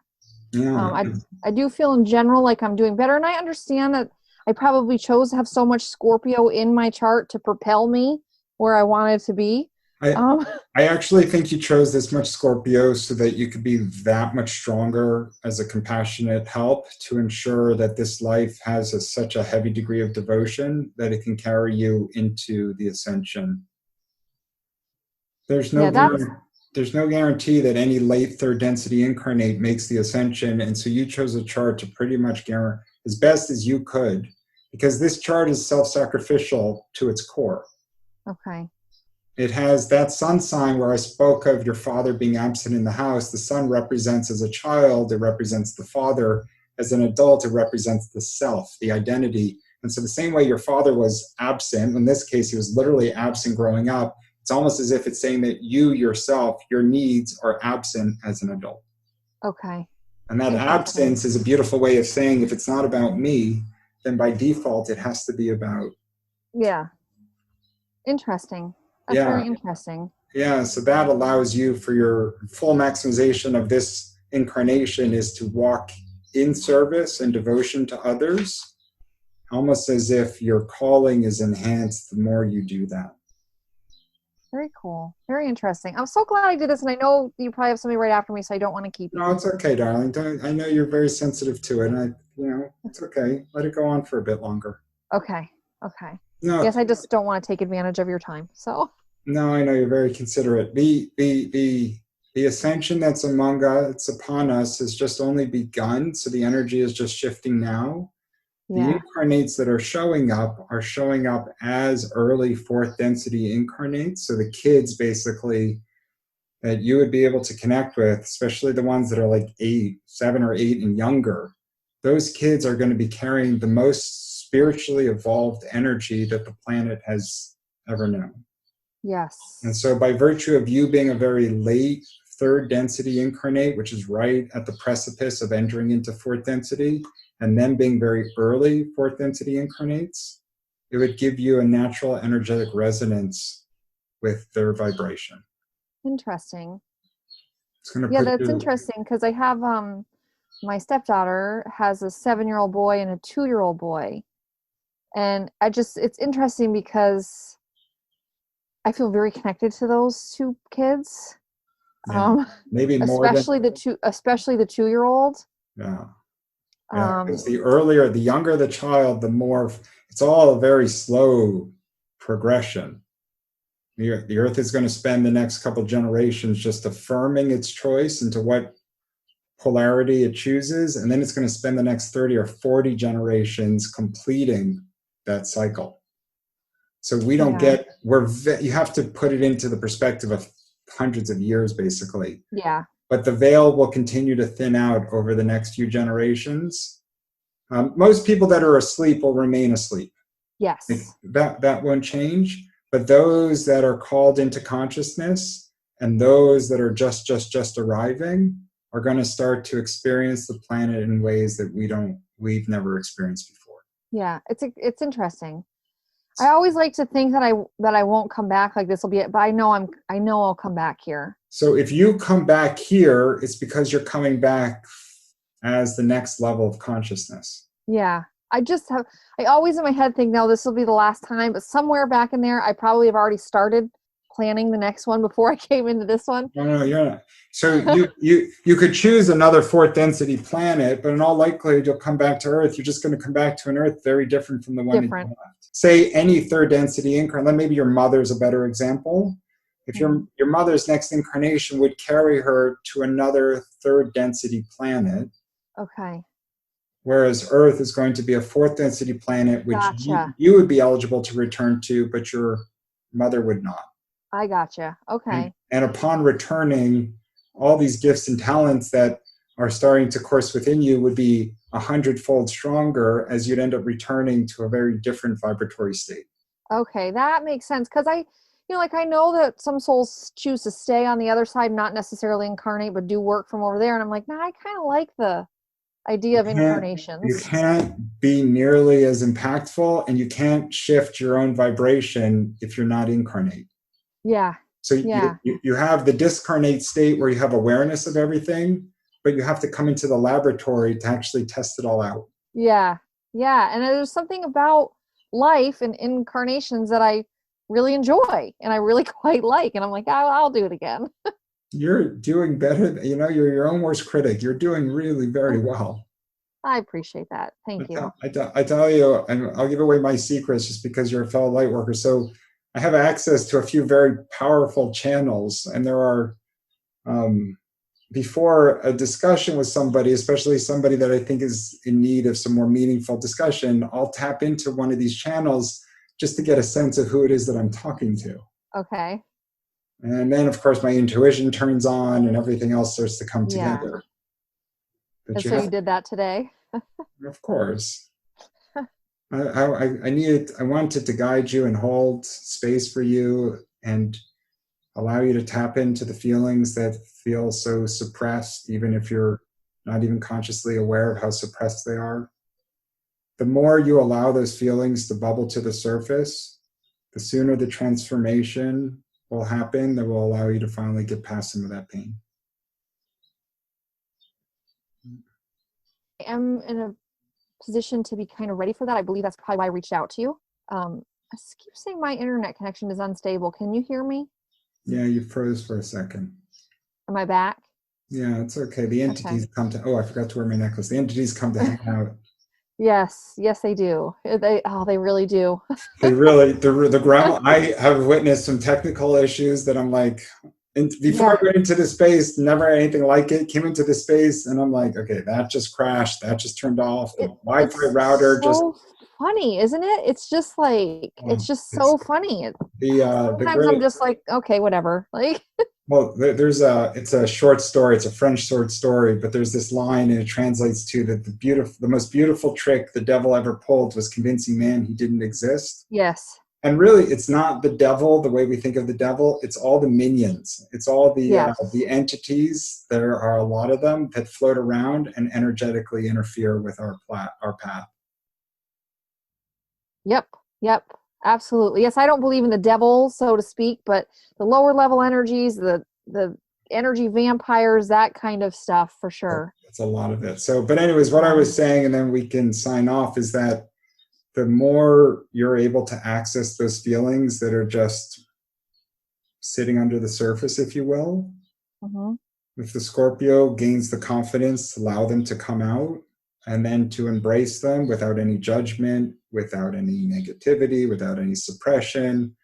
A: Yeah.
B: I do feel in general like I'm doing better, and I understand that I probably chose to have so much Scorpio in my chart to propel me where I wanted to be.
A: I
B: Um,
A: I actually think you chose this much Scorpio so that you could be that much stronger as a compassionate help to ensure that this life has such a heavy degree of devotion that it can carry you into the ascension. There's no
B: yeah, that's
A: there's no guarantee that any late third density incarnate makes the ascension, and so you chose a chart to pretty much guarantee as best as you could, because this chart is self-sacrificial to its core.
B: okay.
A: It has that sun sign where I spoke of your father being absent in the house. The sun represents, as a child, it represents the father. As an adult, it represents the self, the identity. And so the same way your father was absent, in this case, he was literally absent growing up, it's almost as if it's saying that you yourself, your needs are absent as an adult.
B: Okay.
A: And that
B: Interesting.
A: absence is a beautiful way of saying if it's not about me, then by default, it has to be about.
B: Yeah. Interesting. That's
A: Yeah.
B: very interesting.
A: Yeah, so that allows you, for your full maximization of this incarnation, is to walk in service and devotion to others, almost as if your calling is enhanced the more you do that.
B: Very cool. Very interesting. I'm so glad I did this, and I know you probably have somebody right after me, so I don't want to keep
A: No,
B: you.
A: it's okay, darling. I know you're very sensitive to it, and it's okay. Let it go on for a bit longer.
B: Okay. Okay.
A: No,
B: Yes, I just don't want to take advantage of your time. So,
A: no, I know you're very considerate. The ascension that's among us, it's upon us, has just only begun. So the energy is just shifting now. The
B: yeah.
A: incarnates that are showing up as early fourth density incarnates. So the kids basically that you would be able to connect with, especially the ones that are like 7 or 8 and younger, those kids are going to be carrying the most spiritually evolved energy that the planet has ever known.
B: Yes.
A: And so by virtue of you being a very late third density incarnate, which is right at the precipice of entering into fourth density, and then being very early fourth density incarnates, it would give you a natural energetic resonance with their vibration.
B: Interesting.
A: It's going to
B: Yeah,
A: put
B: that's
A: you,
B: interesting because I have my stepdaughter has a 7-year-old boy and a 2-year-old boy. And it's interesting because I feel very connected to those two kids.
A: yeah, maybe more than,
B: Especially the 2-year-old.
A: yeah. Yeah,
B: Um,
A: because the younger the child, the more, it's all a very slow progression. The Earth is going to spend the next couple generations just affirming its choice into what polarity it chooses, and then it's going to spend the next 30 or 40 generations completing that cycle. So we don't get, you have to put it into the perspective of hundreds of years, basically.
B: Yeah.
A: But the veil will continue to thin out over the next few generations. Most people that are asleep will remain asleep.
B: Yes.
A: That won't change. But those that are called into consciousness and those that are just arriving are going to start to experience the planet in ways that we've never experienced before.
B: Yeah, it's interesting. I always like to think that I won't come back, like this will be it, but I know I'll come back here.
A: So if you come back here, it's because you're coming back as the next level of consciousness.
B: Yeah. I always in my head think, no, this will be the last time, but somewhere back in there, I probably have already started planning the next one before I came into this one.
A: No, you're not. So you could choose another fourth density planet, but in all likelihood, you'll come back to Earth. You're just going to come back to an Earth very different from the one that you left. Say any third density incarnate, maybe your mother's a better example. If your mother's next incarnation would carry her to another third density planet.
B: Okay.
A: Whereas Earth is going to be a fourth density planet, which you would be eligible to return to, but your mother would not.
B: I gotcha. Okay.
A: And upon returning, all these gifts and talents that are starting to course within you would be 100-fold stronger as you'd end up returning to a very different vibratory state.
B: Okay, that makes sense. Because I know that some souls choose to stay on the other side, not necessarily incarnate, but do work from over there. And I'm like, nah, I kind of like the idea of incarnations.
A: You can't be nearly as impactful, and you can't shift your own vibration if you're not incarnate.
B: Yeah.
A: So you have the discarnate state where you have awareness of everything, but you have to come into the laboratory to actually test it all out.
B: Yeah. Yeah. And there's something about life and incarnations that I really enjoy and I really quite like. And I'm like, I'll do it again.
A: You're doing better. You're your own worst critic. You're doing really very well.
B: I appreciate that. Thank you.
A: I tell you, and I'll give away my secrets just because you're a fellow light worker. So I have access to a few very powerful channels, and there are, before a discussion with somebody, especially somebody that I think is in need of some more meaningful discussion, I'll tap into one of these channels just to get a sense of who it is that I'm talking to.
B: Okay.
A: And then, of course, my intuition turns on and everything else starts to come together.
B: And so you did that today?
A: Of course. I wanted to guide you and hold space for you and allow you to tap into the feelings that feel so suppressed, even if you're not even consciously aware of how suppressed they are. The more you allow those feelings to bubble to the surface, the sooner the transformation will happen that will allow you to finally get past some of that pain.
B: I am in a position to be kind of ready for that. I believe that's probably why I reached out to you. I keep saying my internet connection is unstable. Can you hear me?
A: Yeah, you froze for a second.
B: Am I back?
A: Yeah, it's okay. The entities come to, I forgot to wear my necklace. The entities come to hang out.
B: Yes, they do. They really do.
A: They really, the ground, I have witnessed some technical issues that I'm like, before I went into the space, never had anything like it, came into the space, and I'm like, okay, that just crashed, that just turned off, the Wi-Fi router
B: so funny, isn't it? It's just like, it's just so funny. Sometimes I'm just like, okay, whatever. Like,
A: well, it's a short story, it's a French short story, but there's this line and it translates to that the most beautiful trick the devil ever pulled was convincing man he didn't exist.
B: Yes.
A: And really, it's not the devil the way we think of the devil. It's all the minions. It's all
B: Yes.
A: the entities. There are a lot of them that float around and energetically interfere with our path.
B: Yep. Yep. Absolutely. Yes, I don't believe in the devil, so to speak, but the lower level energies, the energy vampires, that kind of stuff for sure.
A: That's a lot of it. So, but anyways, what I
B: Yeah.
A: was saying, and then we can sign off, is that the more you're able to access those feelings that are just sitting under the surface, if you will,
B: Hmm.
A: if the Scorpio gains the confidence to allow them to come out and then to embrace them without any judgment, without any negativity, without any suppression,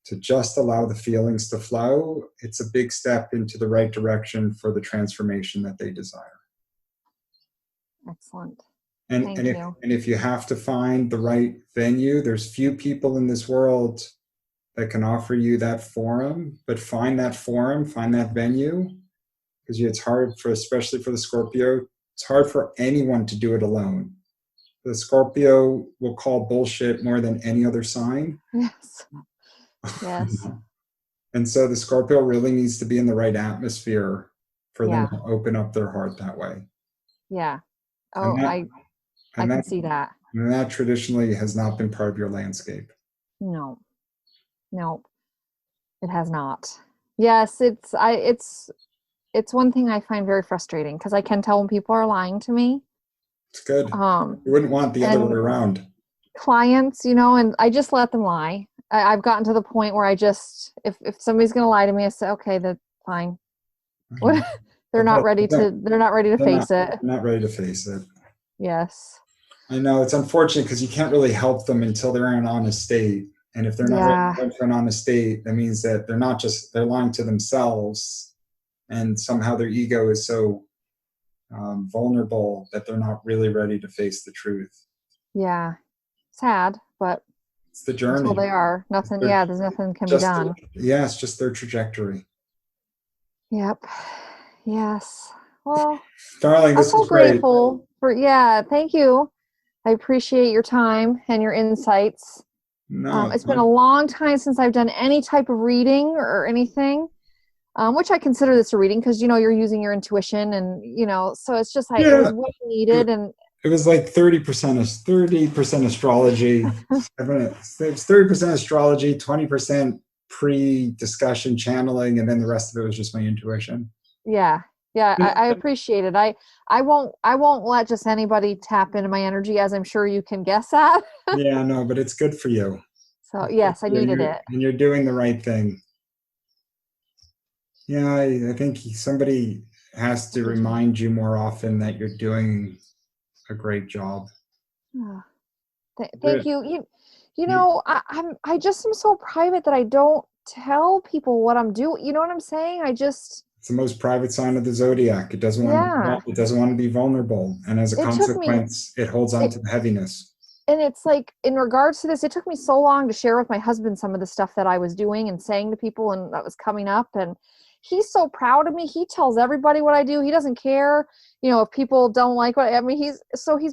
A: to just allow the feelings to flow, it's a big step into the right direction for the transformation that they desire.
B: Excellent.
A: And, and
B: Thank
A: if
B: you.
A: and if you have to find the right venue, there's few people in this world that can offer you that forum, but find that forum, find that venue, because it's hard for, especially for the Scorpio, it's hard for anyone to do it alone. The Scorpio will call bullshit more than any other sign.
B: Yes. Yes.
A: And so the Scorpio really needs to be in the right atmosphere for them
B: Yeah.
A: to open up their heart that way.
B: Yeah.
A: And
B: Oh,
A: that
B: I
A: and
B: can
A: that
B: see that.
A: and that traditionally has not been part of your landscape.
B: No. No, it has not. Yes, it's one thing I find very frustrating because I can tell when people are lying to me.
A: It's good.
B: Um,
A: You wouldn't want the other way
B: and
A: around.
B: clients, and I just let them lie. I've gotten to the point where I just, if somebody's going to lie to me, I say, okay, that's fine. What? They're
A: But
B: not ready to, they're not ready to
A: they're
B: face it.
A: not ready to face it.
B: Yes.
A: I know it's unfortunate because you can't really help them until they're in an honest state. And if they're not ready
B: Yeah.
A: to go to an honest state, that means that they're lying to themselves, and somehow their ego is so vulnerable that they're not really ready to face the truth.
B: Yeah. Sad, but
A: It's the
B: until
A: journey.
B: they are,
A: It's
B: nothing,
A: their,
B: yeah, there's nothing can be
A: just
B: done.
A: yeah, it's just their trajectory.
B: Yep. Yes. Well,
A: Darling,
B: I'm
A: this
B: so
A: was great.
B: grateful for, yeah, thank you. I appreciate your time and your insights.
A: No,
B: It's been a long time since I've done any type of reading or anything, which I consider this a reading because, you're using your intuition and, so it's just like, it was
A: yeah,
B: what I needed. And
A: it was like 30% astrology. It's 30% astrology, 20% pre-discussion channeling, and then the rest of it was just my intuition.
B: yeah, yeah, I appreciate it. I won't let just anybody tap into my energy, as I'm sure you can guess at.
A: Yeah, no, but it's good for you.
B: So yes, I needed it.
A: And you're doing the right thing. Yeah, I think somebody has to remind you more often that you're doing a great job.
B: Oh, thank
A: There-
B: you.
A: you-
B: I just am so private that I don't tell people what I'm doing. You know what I'm saying? I just,
A: It's the most private sign of the zodiac.
B: yeah.
A: It doesn't want to be vulnerable, and as a
B: It took me
A: consequence, it holds on
B: it,
A: to the heaviness.
B: and it's like in regards to this, it took me so long to share with my husband some of the stuff that I was doing and saying to people and that was coming up, and he's so proud of me. He tells everybody what I do. He doesn't care, if people don't like what I mean, he's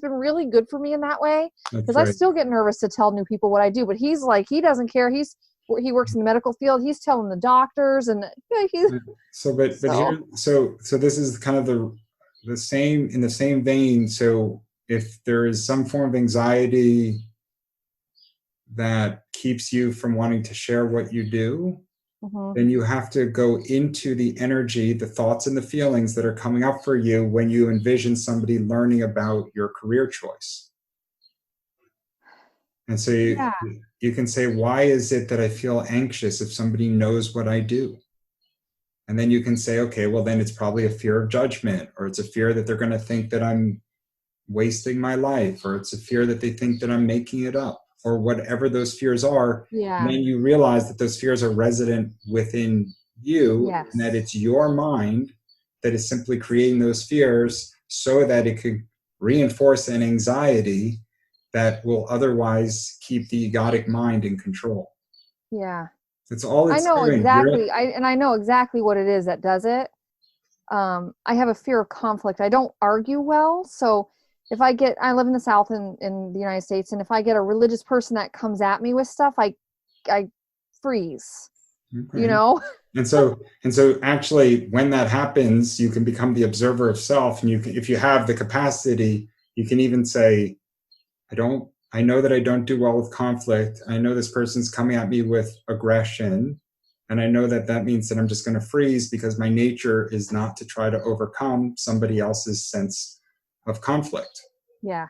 B: been really good for me in that way
A: That's
B: because I
A: right.
B: still get nervous to tell new people what I do, but he's like, he doesn't care. He works in the medical field. He's telling the doctors and he's
A: So, but
B: so
A: here, so this is kind of the same in the same vein. So, if there is some form of anxiety that keeps you from wanting to share what you do,
B: mhm.
A: then you have to go into the energy, the thoughts and the feelings that are coming up for you when you envision somebody learning about your career choice. And so
B: Yeah,
A: you can say, why is it that I feel anxious if somebody knows what I do? And then you can say, okay, well, then it's probably a fear of judgment, or it's a fear that they're going to think that I'm wasting my life, or it's a fear that they think that I'm making it up, or whatever those fears are. And
B: yeah,
A: then you realize that those fears are resident within you, and that
B: yes,
A: it's your mind that is simply creating those fears so that it could reinforce an anxiety that will otherwise keep the egotic mind in control.
B: yeah.
A: It's all
B: I
A: it's
B: know
A: doing.
B: exactly. I know exactly what it is that does it. I have a fear of conflict. I don't argue well, so if I live in the South in the United States, and if I get a religious person that comes at me with stuff, I freeze,
A: Okay.
B: you know?
A: And so actually when that happens, you can become the observer of self, and you can, if you have the capacity, you can even say, I know that I don't do well with conflict. I know this person's coming at me with aggression. And I know that that means that I'm just going to freeze, because my nature is not to try to overcome somebody else's sense of conflict.
B: Yeah.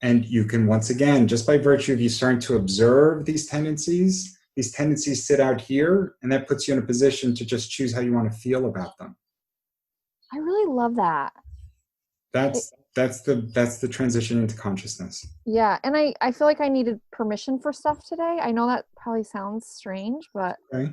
A: And you can, once again, just by virtue of you starting to observe these tendencies sit out here, and that puts you in a position to just choose how you want to feel about them.
B: I really love that.
A: That's the transition into consciousness.
B: Yeah. And I feel like I needed permission for stuff today. I know that probably sounds strange, but
A: Okay.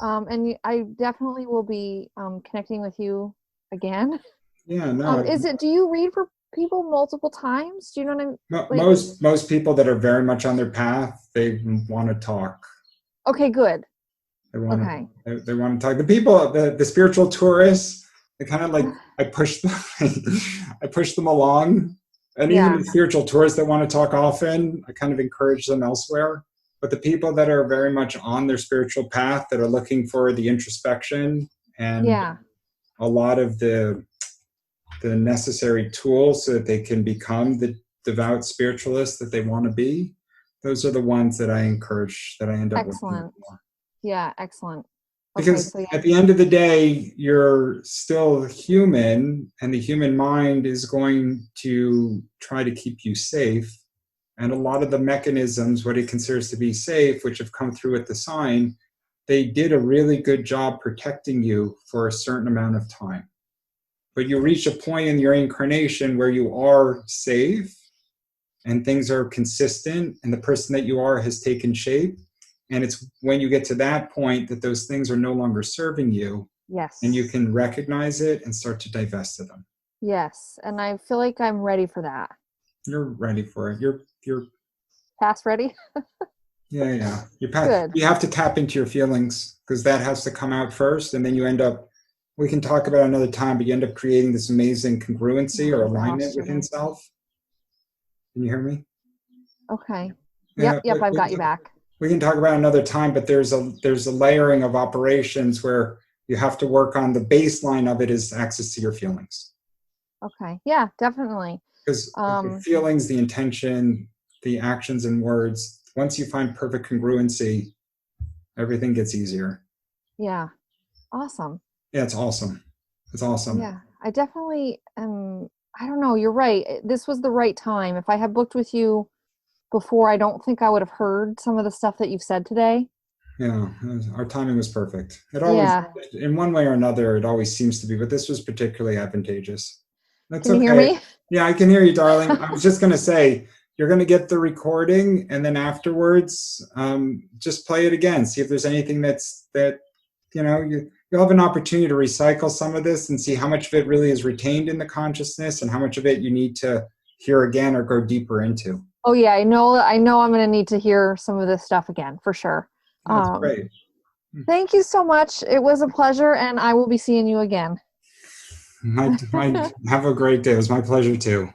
B: I definitely will be connecting with you again.
A: Yeah, no.
B: Do you read for people multiple times? Do you know what I'm like?
A: Most people that are very much on their path, they want to talk.
B: Okay, good.
A: They want to talk. The people, the spiritual tourists, they kind of like, I push them, I push them along. And even the spiritual tourists that want to talk often, I kind of encourage them elsewhere. But the people that are very much on their spiritual path, that are looking for the introspection and a lot of the necessary tools so that they can become the devout spiritualists that they want to be, those are the ones that I encourage, that I end up working with more.
B: Yeah, excellent.
A: Because at the end of the day, you're still human, and the human mind is going to try to keep you safe. And a lot of the mechanisms, what it considers to be safe, which have come through with the sign, they did a really good job protecting you for a certain amount of time. But you reach a point in your incarnation where you are safe and things are consistent and the person that you are has taken shape. And it's when you get to that point that those things are no longer serving you.
B: Yes.
A: And you can recognize it and start to divest of them.
B: Yes. And I feel like I'm ready for that.
A: You're ready for it. You're
B: past ready.
A: Yeah. You're past.
B: Good.
A: You have to tap into your feelings, because that has to come out first. And then you end up, we can talk about another time, but you end up creating this amazing congruency or alignment within self. Can you hear me?
B: Okay. Yep. I've got you back.
A: We can talk about another time, but there's a layering of operations where you have to work on the baseline of it is access to your feelings.
B: Okay. Yeah, definitely.
A: Because the feelings, the intention, the actions and words, once you find perfect congruency, everything gets easier.
B: Yeah. Awesome.
A: Yeah, it's awesome. It's awesome.
B: Yeah, I definitely am. I don't know. You're right. This was the right time. If I had booked with you before, I don't think I would have heard some of the stuff that you've said today.
A: Yeah, our timing was perfect. It always, in one way or another, it always seems to be, but this was particularly advantageous. That's okay.
B: Can you hear me?
A: Yeah, I can hear you, darling. I was just going to say, you're going to get the recording, and then afterwards, just play it again. See if there's anything you'll have an opportunity to recycle some of this and see how much of it really is retained in the consciousness and how much of it you need to hear again or go deeper into.
B: Oh yeah, I know I'm going to need to hear some of this stuff again for sure.
A: That's great.
B: Thank you so much. It was a pleasure, and I will be seeing you again.
A: Have a great day. It was my pleasure too.